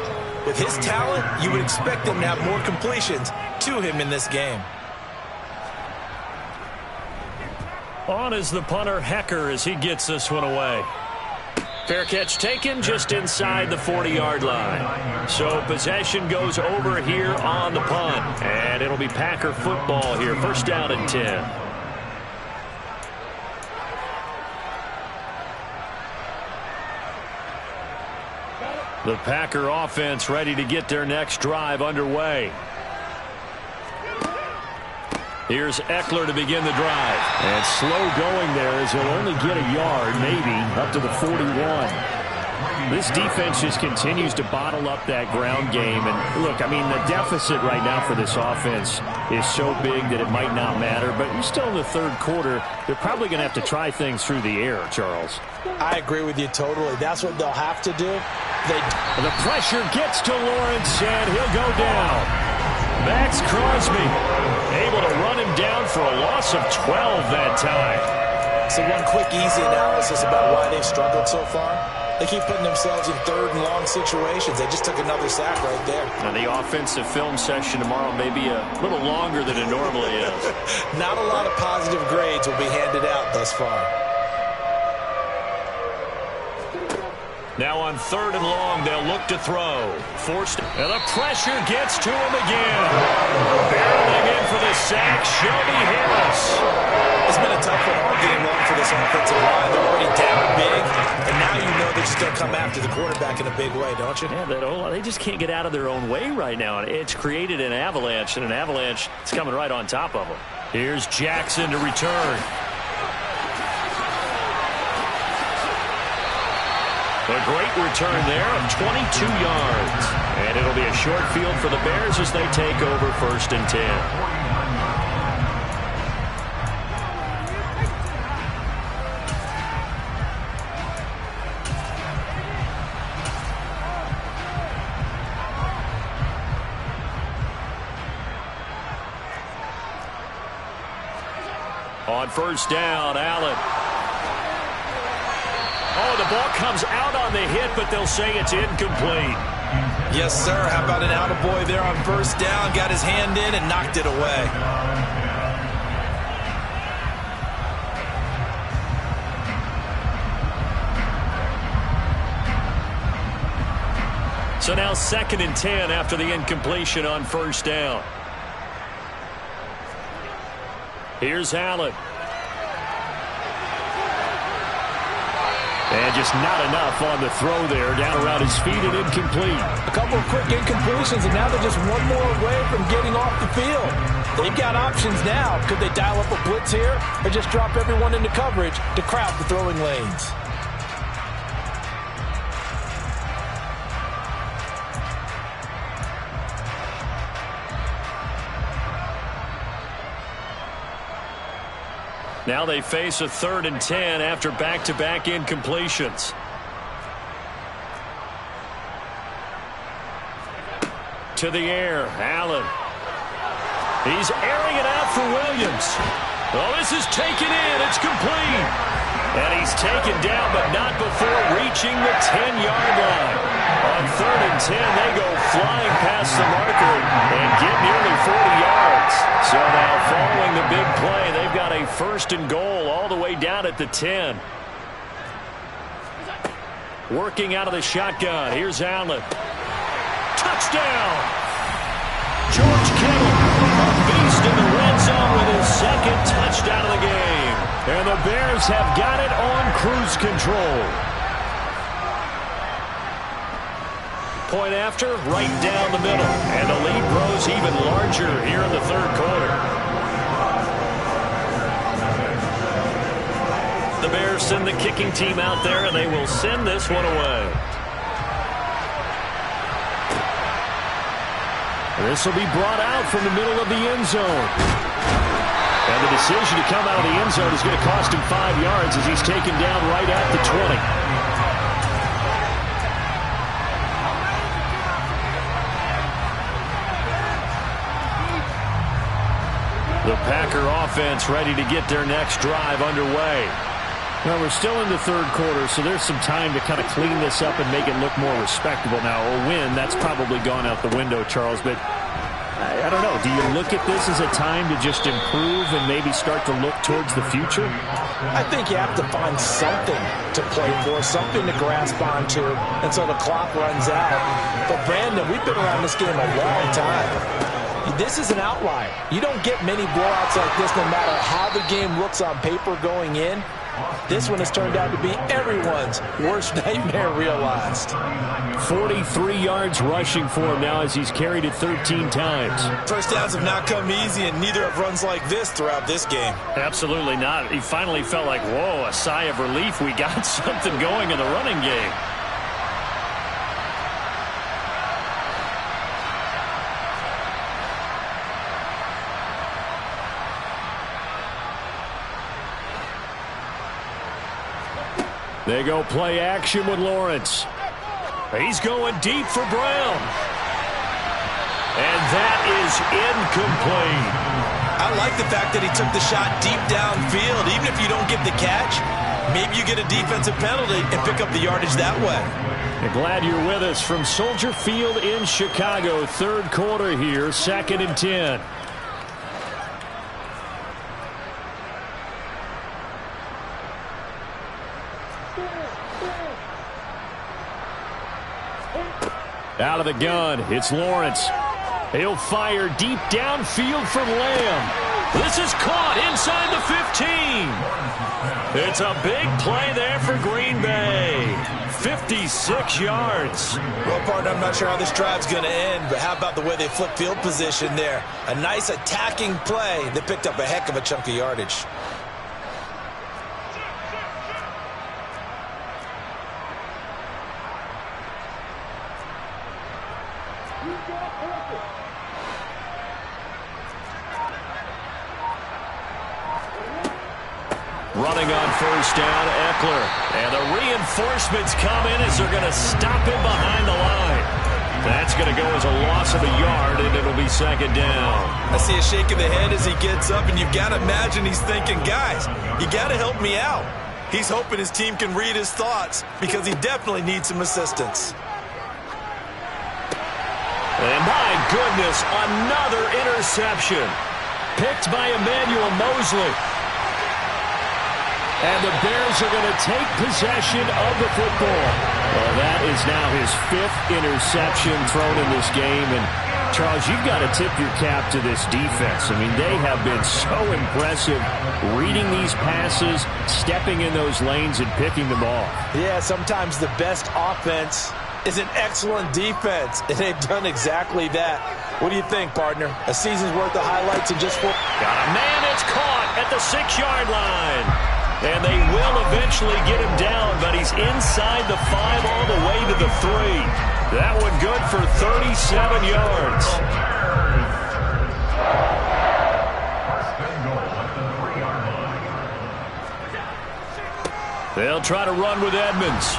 with his talent, you would expect him to have more completions to him in this game. On is the punter, Hecker, as he gets this one away. Fair catch taken just inside the 40-yard line. So possession goes over here on the punt. And it'll be Packer football here. First down and 10. The Packer offense ready to get their next drive underway. Here's Eckler to begin the drive. And slow going there as he'll only get a yard, maybe, up to the 41. This defense just continues to bottle up that ground game. And, look, I mean, the deficit right now for this offense is so big that it might not matter. But you're still in the third quarter. They're probably going to have to try things through the air, Charles. I agree with you totally. That's what they'll have to do. The pressure gets to Lawrence, and he'll go down. Max Crosby able to run him down for a loss of 12 that time. So one quick, easy analysis about why they've struggled so far. They keep putting themselves in third and long situations. They just took another sack right there. Now the offensive film session tomorrow may be a little longer than it normally is. Not a lot of positive grades will be handed out thus far. Now on third and long, they'll look to throw. Forced, and the pressure gets to him again. Barreling in for the sack, Shelby Harris. It's been a tough one all game long for this offensive line. They're already down big, and now you know they're just going to come after the quarterback in a big way, don't you? Yeah, they just can't get out of their own way right now. It's created an avalanche, and an avalanche is coming right on top of them. Here's Jackson to return. A great return there of 22 yards. And it'll be a short field for the Bears as they take over first and 10. On first down, Allen. Oh, the ball comes out on the hit, but they'll say it's incomplete. Yes, sir. How about an attaboy there on first down? Got his hand in and knocked it away. So now second and 10 after the incompletion on first down. Here's Allen. And just not enough on the throw there. Down around his feet and incomplete. A couple of quick incompletions, and now they're just one more away from getting off the field. They've got options now. Could they dial up a blitz here or just drop everyone into coverage to crowd the throwing lanes? Now they face a third and 10 after back-to-back incompletions. To the air, Allen. He's airing it out for Williams. Oh, this is taken in. It's complete. And he's taken down, but not before reaching the 10-yard line. On third and 10, they go flying past the marker and get nearly 40 yards. So now following the big play, they've got a first and goal all the way down at the 10. Working out of the shotgun. Here's Allen. Touchdown! George Kittle, a beast in the red zone with his second touchdown of the game. And the Bears have got it on cruise control. Point after, right down the middle. And the lead grows even larger here in the third quarter. The Bears send the kicking team out there, and they will send this one away. This will be brought out from the middle of the end zone. And the decision to come out of the end zone is going to cost him 5 yards as he's taken down right at the 20. The Packer offense ready to get their next drive underway. Well, we're still in the third quarter, so there's some time to kind of clean this up and make it look more respectable now. A win, that's probably gone out the window, Charles. But I don't know. Do you look at this as a time to just improve and maybe start to look towards the future? I think you have to find something to play for, something to grasp onto until the clock runs out. But, Brandon, we've been around this game a long time. This is an outlier. You don't get many blowouts like this no matter how the game looks on paper going in. This one has turned out to be everyone's worst nightmare realized. 43 yards rushing for him now as he's carried it 13 times. First downs have not come easy, and neither have runs like this throughout this game. Absolutely not. He finally felt like, whoa, a sigh of relief. We got something going in the running game. They go play action with Lawrence. He's going deep for Brown. And that is incomplete. I like the fact that he took the shot deep downfield. Even if you don't get the catch, maybe you get a defensive penalty and pick up the yardage that way. I'm glad you're with us from Soldier Field in Chicago. Third quarter here, 2nd and 10. Out of the gun, it's Lawrence. He'll fire deep downfield for Lamb. This is caught inside the 15. It's a big play there for Green Bay. 56 yards. Well, partner, I'm not sure how this drive's going to end, but how about the way they flip field position there? A nice attacking play that picked up a heck of a chunk of yardage. Running on first down, Eckler. And the reinforcements come in as they're going to stop him behind the line. That's going to go as a loss of a yard, and it'll be 2nd down. I see a shake of the head as he gets up, and you've got to imagine he's thinking, guys, you got to help me out. He's hoping his team can read his thoughts because he definitely needs some assistance. And my goodness, another interception. Picked by Emmanuel Mosley. And the Bears are going to take possession of the football. Well, that is now his 5th interception thrown in this game. And, Charles, you've got to tip your cap to this defense. I mean, they have been so impressive reading these passes, stepping in those lanes, and picking them off. Yeah, sometimes the best offense is an excellent defense, and they've done exactly that. What do you think, partner? A season's worth of highlights in just 4. Got a man, it's caught at the 6-yard line. And they will eventually get him down, but he's inside the 5 all the way to the 3. That one good for 37 yards. They'll try to run with Edmonds.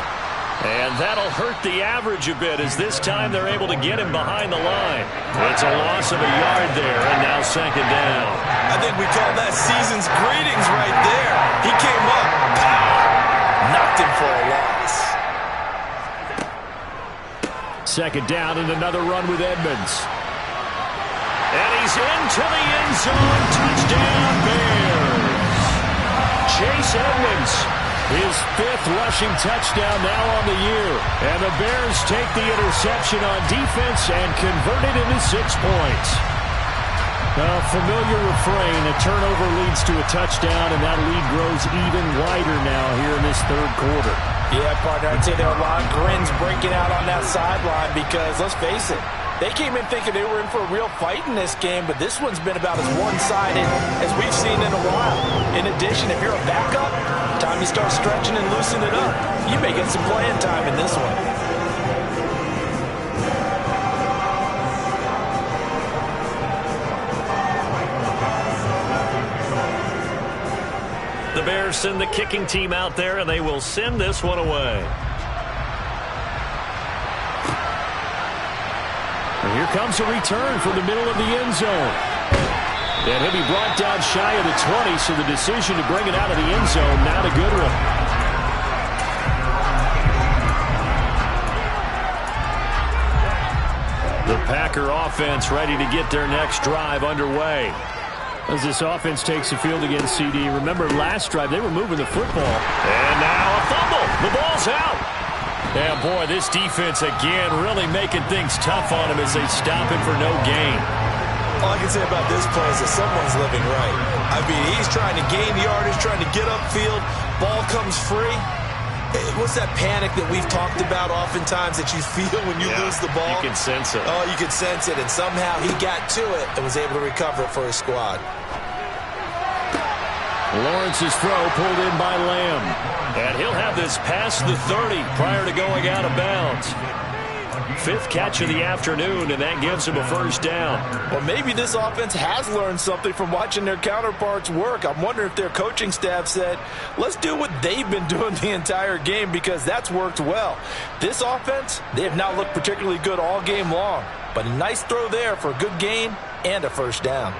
And that'll hurt the average a bit as this time they're able to get him behind the line. It's a loss of a yard there, and now 2nd down. I think we call that season's greetings right there. He came up, pow, knocked him for a loss. 2nd down and another run with Edmonds. And he's into the end zone. Touchdown, Bears. Chase Edmonds. His 5th rushing touchdown now on the year. And the Bears take the interception on defense and convert it into 6 points. A familiar refrain, a turnover leads to a touchdown, and that lead grows even wider now here in this 3rd quarter. Yeah, partner, I'd say there are a lot of grins breaking out on that sideline because, let's face it, they came in thinking they were in for a real fight in this game, but this one's been about as one-sided as we've seen in a while. In addition, if you're a backup, time to start stretching and loosening it up. You may get some playing time in this one. The Bears send the kicking team out there, and they will send this one away. And here comes a return from the middle of the end zone. And he'll be brought down shy of the 20, so the decision to bring it out of the end zone, not a good one. The Packer offense ready to get their next drive underway. As this offense takes the field against CD, remember last drive they were moving the football. And now a fumble. The ball's out. And boy, this defense again really making things tough on him as they stop him for no gain. All I can say about this play is that someone's living right. I mean, he's trying to gain yardage, trying to get upfield. Ball comes free. What's that panic that we've talked about oftentimes that you feel when you lose the ball? You can sense it. Oh, you can sense it. And somehow he got to it and was able to recover it for his squad. Lawrence's throw pulled in by Lamb. And he'll have this past the 30 prior to going out of bounds. 5th catch of the afternoon, and that gives him a first down. Well, maybe this offense has learned something from watching their counterparts work. I'm wondering if their coaching staff said, let's do what they've been doing the entire game because that's worked well. This offense, they have not looked particularly good all game long, but a nice throw there for a good gain and a first down.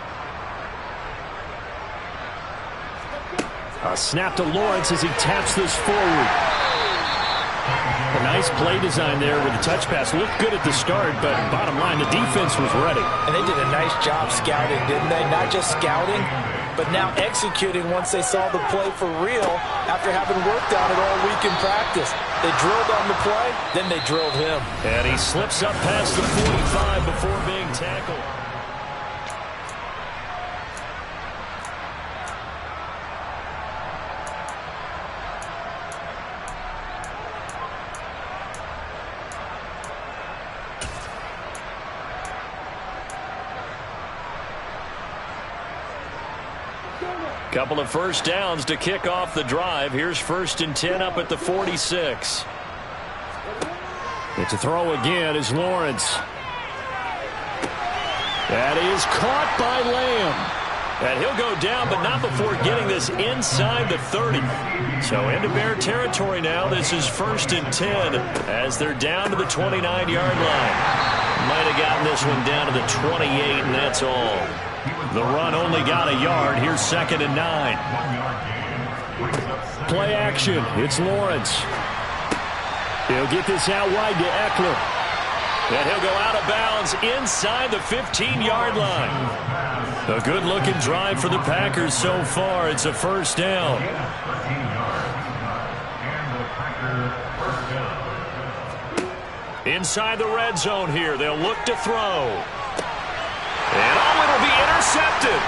A snap to Lawrence as he taps this forward. A nice play design there with the touch pass. Looked good at the start, but bottom line, the defense was ready. And they did a nice job scouting, didn't they? Not just scouting, but now executing once they saw the play for real after having worked on it all week in practice. They drilled on the play, then they drilled him. And he slips up past the 45 before being tackled. Couple of first downs to kick off the drive. Here's 1st and 10 up at the 46. It's a throw again is Lawrence. That is caught by Lamb. And he'll go down, but not before getting this inside the 30. So into Bear territory now. This is 1st and 10 as they're down to the 29-yard line. Might have gotten this one down to the 28, and that's all. The run only got a yard. Here's 2nd and 9. Play action. It's Lawrence. He'll get this out wide to Eckler. And he'll go out of bounds inside the 15-yard line. A good-looking drive for the Packers so far. It's a first down. Inside the red zone here. They'll look to throw. And oh, it'll be intercepted.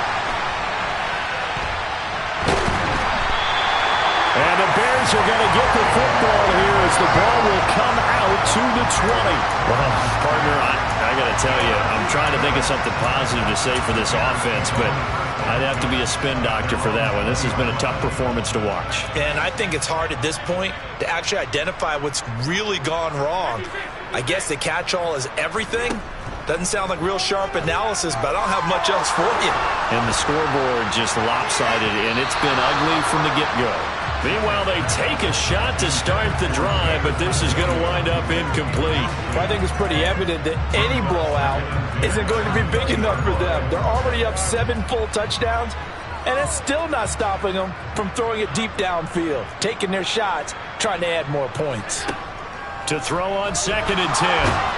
And the Bears are going to get the football here as the ball will come out to the 20. Well, partner, I got to tell you, I'm trying to think of something positive to say for this offense, but I'd have to be a spin doctor for that one. This has been a tough performance to watch. And I think it's hard at this point to actually identify what's really gone wrong. I guess the catch-all is everything. Doesn't sound like real sharp analysis, but I don't have much else for you. And the scoreboard just lopsided, and it's been ugly from the get-go. Meanwhile, they take a shot to start the drive, but this is going to wind up incomplete. Well, I think it's pretty evident that any blowout isn't going to be big enough for them. They're already up 7 full touchdowns, and it's still not stopping them from throwing it deep downfield, taking their shots, trying to add more points. To throw on 2nd and 10.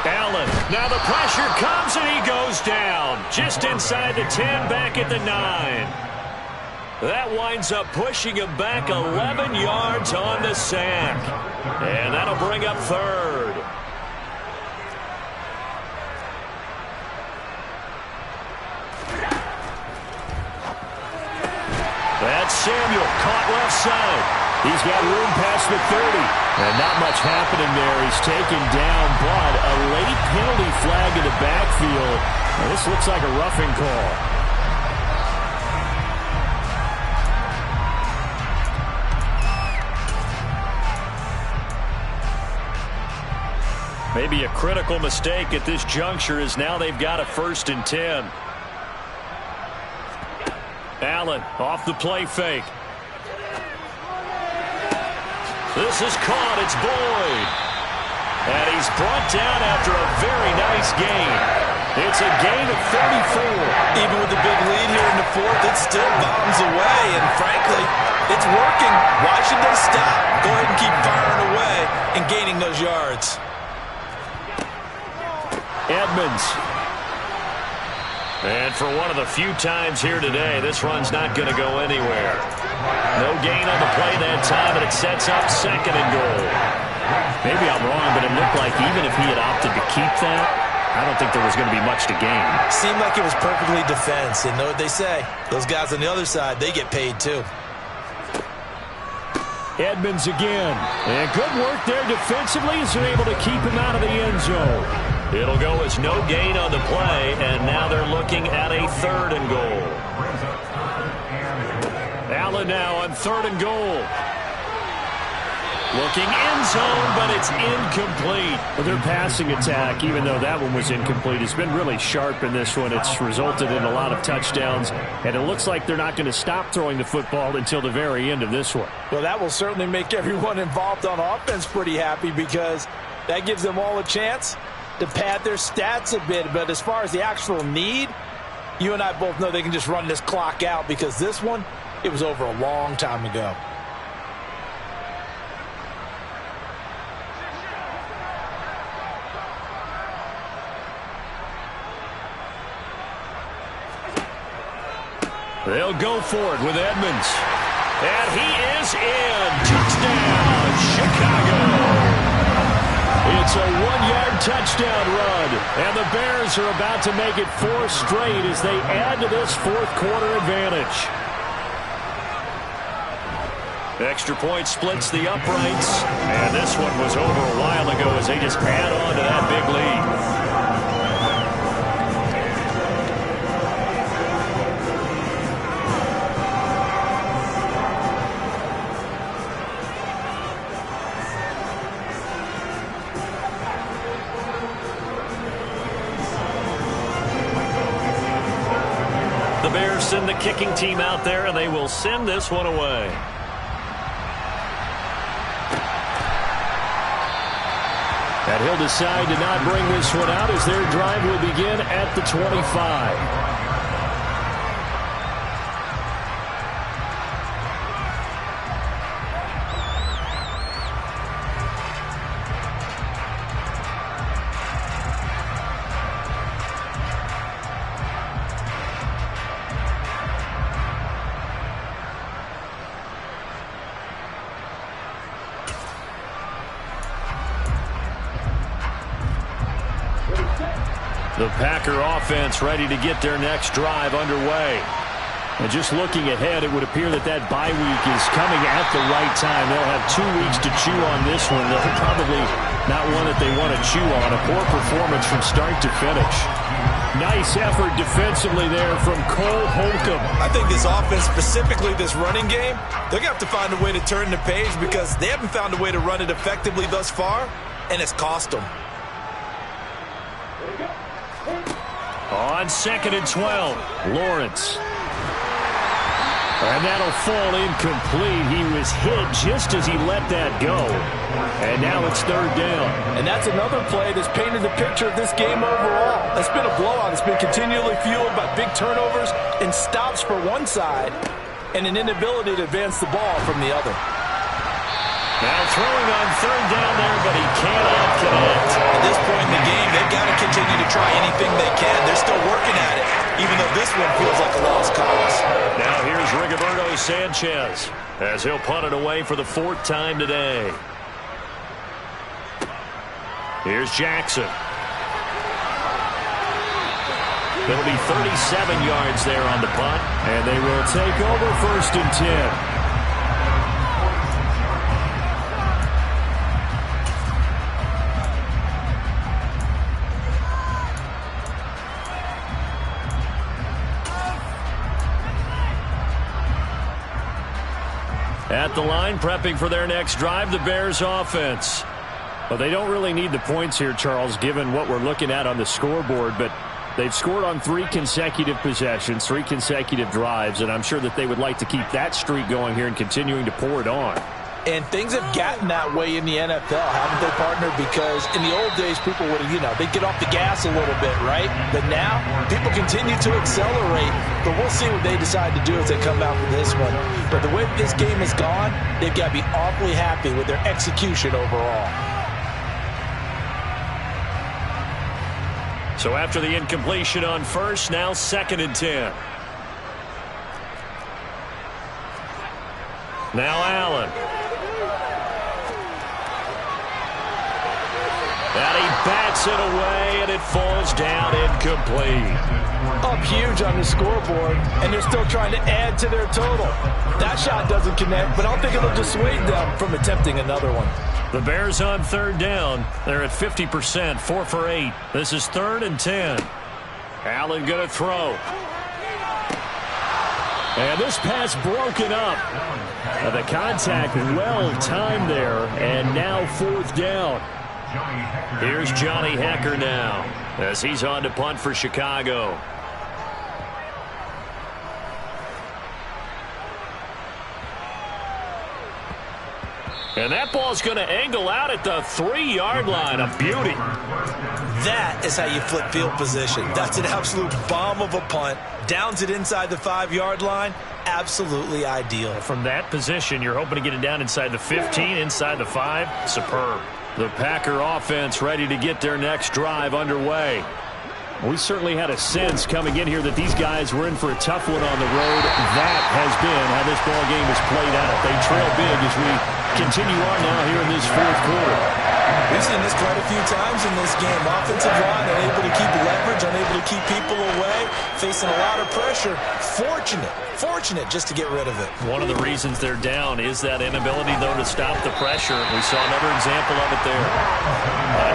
Allen. Now the pressure comes and he goes down. Just inside the 10, back at the 9. That winds up pushing him back 11 yards on the sack. And that'll bring up 3rd. That's Samuel, caught left side. He's got room past the 30. And not much happening there. He's taken down, but a late penalty flag in the backfield. Now, this looks like a roughing call. Maybe a critical mistake at this juncture as now they've got a 1st and 10. Allen off the play fake. This is caught. It's Boyd. And he's brought down after a very nice gain. It's a gain of 34. Even with the big lead here in the 4th, it still bombs away. And frankly, it's working. Why should they stop? Go ahead and keep firing away and gaining those yards. Edmonds. And for one of the few times here today, this run's not going to go anywhere. No gain on the play that time, and it sets up 2nd and goal. Maybe I'm wrong, but it looked like even if he had opted to keep that, I don't think there was going to be much to gain. Seemed like it was perfectly defense, and know what they say. Those guys on the other side, they get paid too. Edmonds again. And good work there defensively as they're able to keep him out of the end zone. It'll go as no gain on the play, and now they're looking at a 3rd and goal. Allen now on 3rd and goal. Looking end zone, but it's incomplete. Well, their passing attack, even though that one was incomplete, has been really sharp in this one. It's resulted in a lot of touchdowns, and it looks like they're not going to stop throwing the football until the very end of this one. Well, that will certainly make everyone involved on offense pretty happy because that gives them all a chance to pad their stats a bit. But as far as the actual need, you and I both know they can just run this clock out because this one, it was over a long time ago. They'll go for it with Edmonds. And he is in. Touchdown, Chicago. It's a 1-yard touchdown run. And the Bears are about to make it 4 straight as they add to this 4th quarter advantage. Extra point splits the uprights. And this one was over a while ago as they just add on to that big lead. The Bears send the kicking team out there, and they will send this one away. And he'll decide to not bring this one out as their drive will begin at the 25. The Packer offense ready to get their next drive underway. And just looking ahead, it would appear that bye week is coming at the right time. They'll have 2 weeks to chew on this one. They'll probably not one that they want to chew on. A poor performance from start to finish. Nice effort defensively there from Cole Holcomb. I think this offense, specifically this running game, they're going to have to find a way to turn the page because they haven't found a way to run it effectively thus far, and it's cost them. On 2nd and 12, Lawrence. And that'll fall incomplete. He was hit just as he let that go. And now it's 3rd down. And that's another play that's painted the picture of this game overall. It's been a blowout. It's been continually fueled by big turnovers and stops for one side and an inability to advance the ball from the other. Now throwing on 3rd down there, but he cannot connect. At this point in the game, they've got to continue to try anything they can. They're still working at it, even though this one feels like a lost cause. Now here's Rigoberto Sanchez as he'll punt it away for the 4th time today. Here's Jackson. It'll be 37 yards there on the punt. And they will take over 1st and 10. At the line, prepping for their next drive, the Bears offense. Well, they don't really need the points here, Charles, given what we're looking at on the scoreboard, but they've scored on 3 consecutive possessions, 3 consecutive drives, and I'm sure that they would like to keep that streak going here and continuing to pour it on. And things have gotten that way in the NFL, haven't they, partner? Because in the old days, people would, they'd get off the gas a little bit, right? But now, people continue to accelerate. But we'll see what they decide to do as they come out for this one. But the way this game has gone, they've got to be awfully happy with their execution overall. So after the incompletion on first, now 2nd and 10. Now Allen. And he bats it away, and it falls down incomplete. Up huge on the scoreboard, and they're still trying to add to their total. That shot doesn't connect, but I don't think it'll dissuade them from attempting another one. The Bears on 3rd down. They're at 50%, 4 for 8. This is 3rd and 10. Allen going to throw. And this pass broken up. The contact well timed there, and now 4th down. Here's Johnny Hecker now as he's on to punt for Chicago. And that ball's going to angle out at the 3-yard line. A beauty. That is how you flip field position. That's an absolute bomb of a punt. Downs it inside the 5-yard line. Absolutely ideal. From that position, you're hoping to get it down inside the 15, inside the 5. Superb. The Packer offense ready to get their next drive underway. We certainly had a sense coming in here that these guys were in for a tough one on the road. That has been how this ball game has played out. They trail big as we continue on now here in this 4th quarter. We've seen this quite a few times in this game. Offensive line unable to keep leverage, unable to keep people away, facing a lot of pressure. Fortunate just to get rid of it. One of the reasons they're down is that inability, though, to stop the pressure. We saw another example of it there.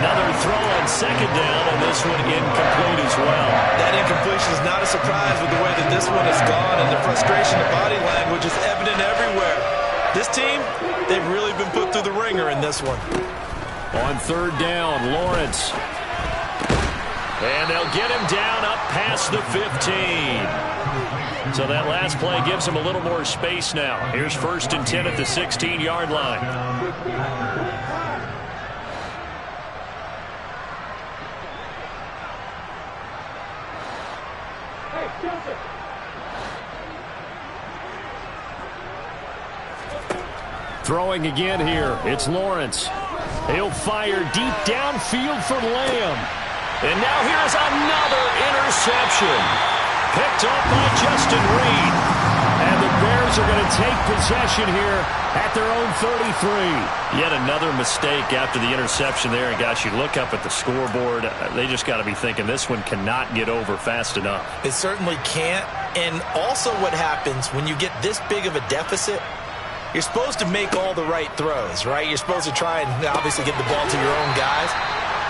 Another throw on 2nd down, and this one incomplete as well. That incompletion is not a surprise with the way that this one has gone, and the frustration, the body language is evident everywhere. This team, they've really been put through the ringer in this one. On 3rd down, Lawrence. And they'll get him down up past the 15. So that last play gives him a little more space now. Here's 1st and 10 at the 16-yard line. Throwing again here. It's Lawrence. He'll fire deep downfield for Lamb. And now here's another interception. Picked off by Justin Reed. And the Bears are going to take possession here at their own 33. Yet another mistake after the interception there. And gosh, you look up at the scoreboard, they just got to be thinking this one cannot get over fast enough. It certainly can't. And also what happens when you get this big of a deficit, you're supposed to make all the right throws, right? You're supposed to try and obviously get the ball to your own guys.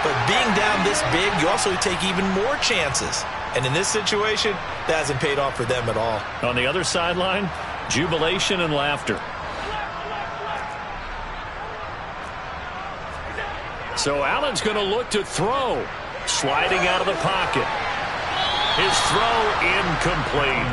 But being down this big, you also take even more chances. And in this situation, that hasn't paid off for them at all. On the other sideline, jubilation and laughter. So Allen's going to look to throw. Sliding out of the pocket. His throw incomplete.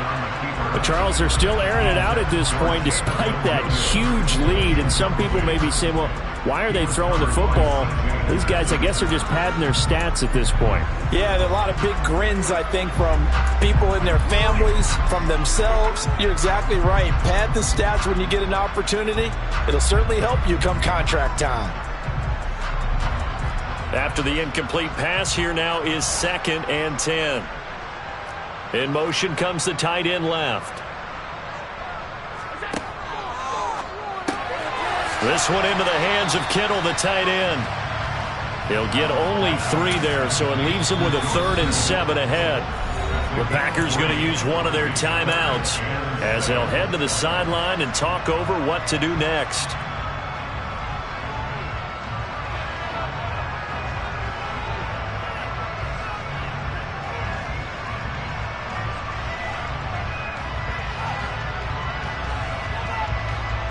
But Charles, they're still airing it out at this point despite that huge lead. And some people may be saying, well, why are they throwing the football? These guys, I guess, are just padding their stats at this point. Yeah, there are a lot of big grins, I think, from people in their families, from themselves. You're exactly right. Pad the stats when you get an opportunity. It'll certainly help you come contract time. After the incomplete pass, here now is 2nd and 10. In motion comes the tight end left. This one into the hands of Kittle, the tight end. He'll get only 3 there, so it leaves him with a 3rd and 7 ahead. The Packers going to use one of their timeouts as they'll head to the sideline and talk over what to do next.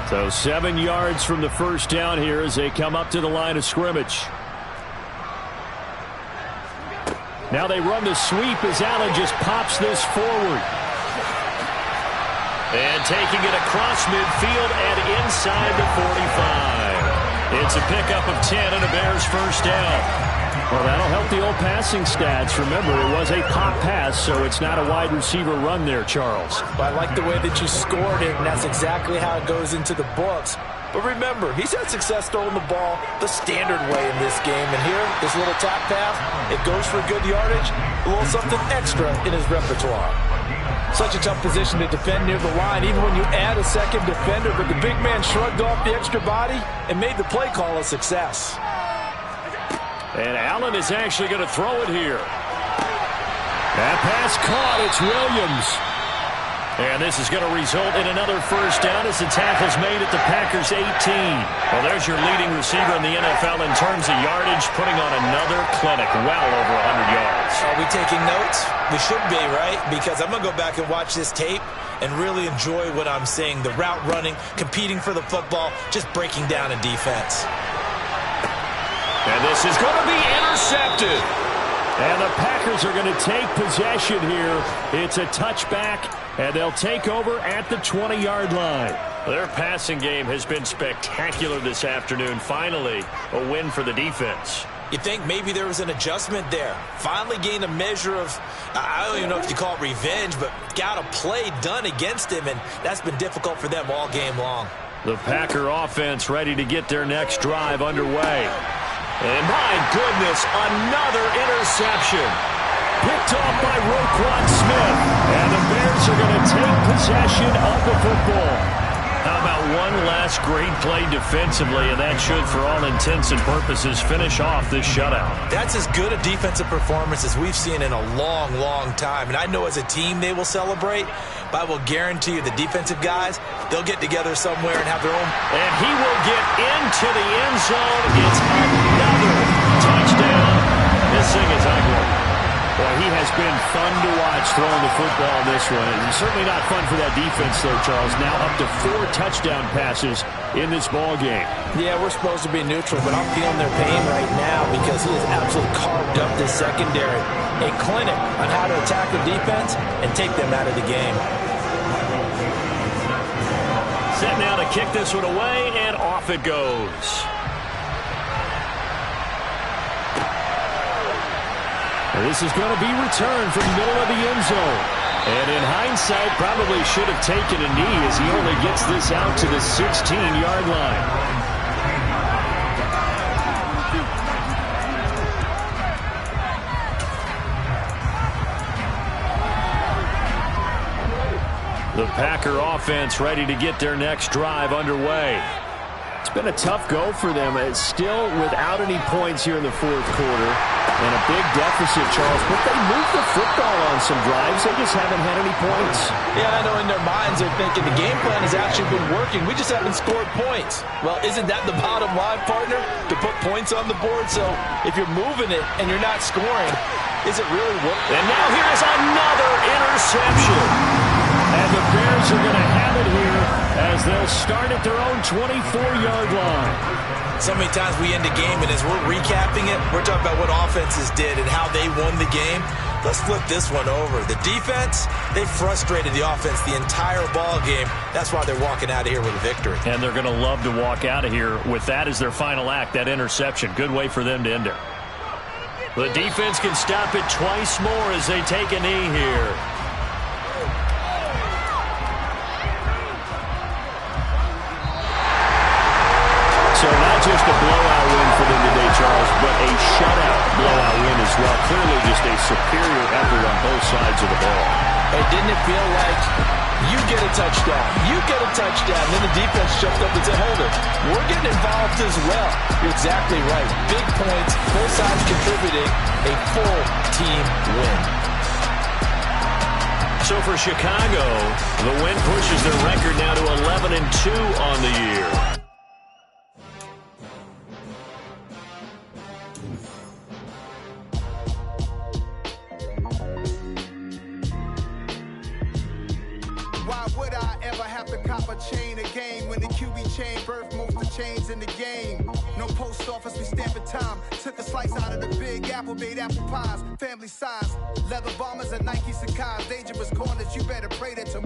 So 7 yards from the first down here as they come up to the line of scrimmage. Now they run the sweep as Allen just pops this forward. And taking it across midfield and inside the 45. It's a pickup of 10 and a Bears first down. Well, that'll help the old passing stats. Remember, it was a pop pass, so it's not a wide receiver run there, Charles. But I like the way that you scored it, and that's exactly how it goes into the books. But remember, he's had success throwing the ball the standard way in this game. And here, this little tap pass, it goes for good yardage. a little something extra in his repertoire. Such a tough position to defend near the line, even when you add a second defender, but the big man shrugged off the extra body and made the play call a success. And Allen is actually going to throw it here. That pass caught. It's Williams. And this is going to result in another first down as the tackle's made at the Packers' 18. Well, there's your leading receiver in the NFL in terms of yardage, putting on another clinic, well over 100 yards. Are we taking notes? We should be, right? Because I'm going to go back and watch this tape and really enjoy what I'm seeing. The route running, competing for the football, just breaking down a defense. And this is going to be intercepted. And the Packers are going to take possession here. It's a touchback, and they'll take over at the 20-yard line. Their passing game has been spectacular this afternoon. Finally, a win for the defense. You think maybe there was an adjustment there. Finally gained a measure of, I don't even know if you call it revenge, but got a play done against him, and that's been difficult for them all game long. The Packer offense ready to get their next drive underway. And my goodness, another interception. Picked off by Roquan Smith. And the Bears are going to take possession of the football. How about one last great play defensively, and that should, for all intents and purposes, finish off this shutout. That's as good a defensive performance as we've seen in a long, long time. And I know as a team they will celebrate, but I will guarantee you the defensive guys, they'll get together somewhere and have their own. And he will get into the end zone. It's another touchdown. This thing is ugly. Well, he has been fun to watch throwing the football in this one. It's certainly not fun for that defense, though, Charles. Now up to 4 touchdown passes in this ball game. Yeah, we're supposed to be neutral, but I'm feeling their pain right now because he has absolutely carved up this secondary. A clinic on how to attack the defense and take them out of the game. Set now to kick this one away, and off it goes. This is going to be returned from the middle of the end zone. And in hindsight, probably should have taken a knee as he only gets this out to the 16-yard line. The Packer offense ready to get their next drive underway. It's been a tough go for them. It's still without any points here in the fourth quarter. And a big deficit, Charles. But they moved the football on some drives. They just haven't had any points. Yeah, I know in their minds they're thinking the game plan has actually been working. We just haven't scored points. Well, isn't that the bottom line, partner? To put points on the board? So if you're moving it and you're not scoring, is it really working? And now here is another interception. And the Bears are going to have it here as they'll start at their own 24-yard line. So many times we end a game, and as we're recapping it, we're talking about what offenses did and how they won the game. Let's flip this one over. The defense, they frustrated the offense the entire ball game. That's why they're walking out of here with a victory. And they're going to love to walk out of here with that as their final act, that interception. Good way for them to end it. The defense can stop it twice more as they take a knee here. So not just a blowout win for them today, Charles, but a shutout blowout win as well. Clearly just a superior effort on both sides of the ball. Hey, didn't it feel like you get a touchdown, you get a touchdown, then the defense jumped up and said, hold it, we're getting involved as well. You're exactly right. Big points, both sides contributing, a full team win. So for Chicago, the win pushes their record now to 11-2 on the year. Why would I ever have to cop a chain again when the QB chain birthed most of chains in the game? No post office, we stamping time. Took a slice out of the big apple, made apple pies, family size. Leather bombers and Nike Sacai's, dangerous corners, you better pray that tomorrow.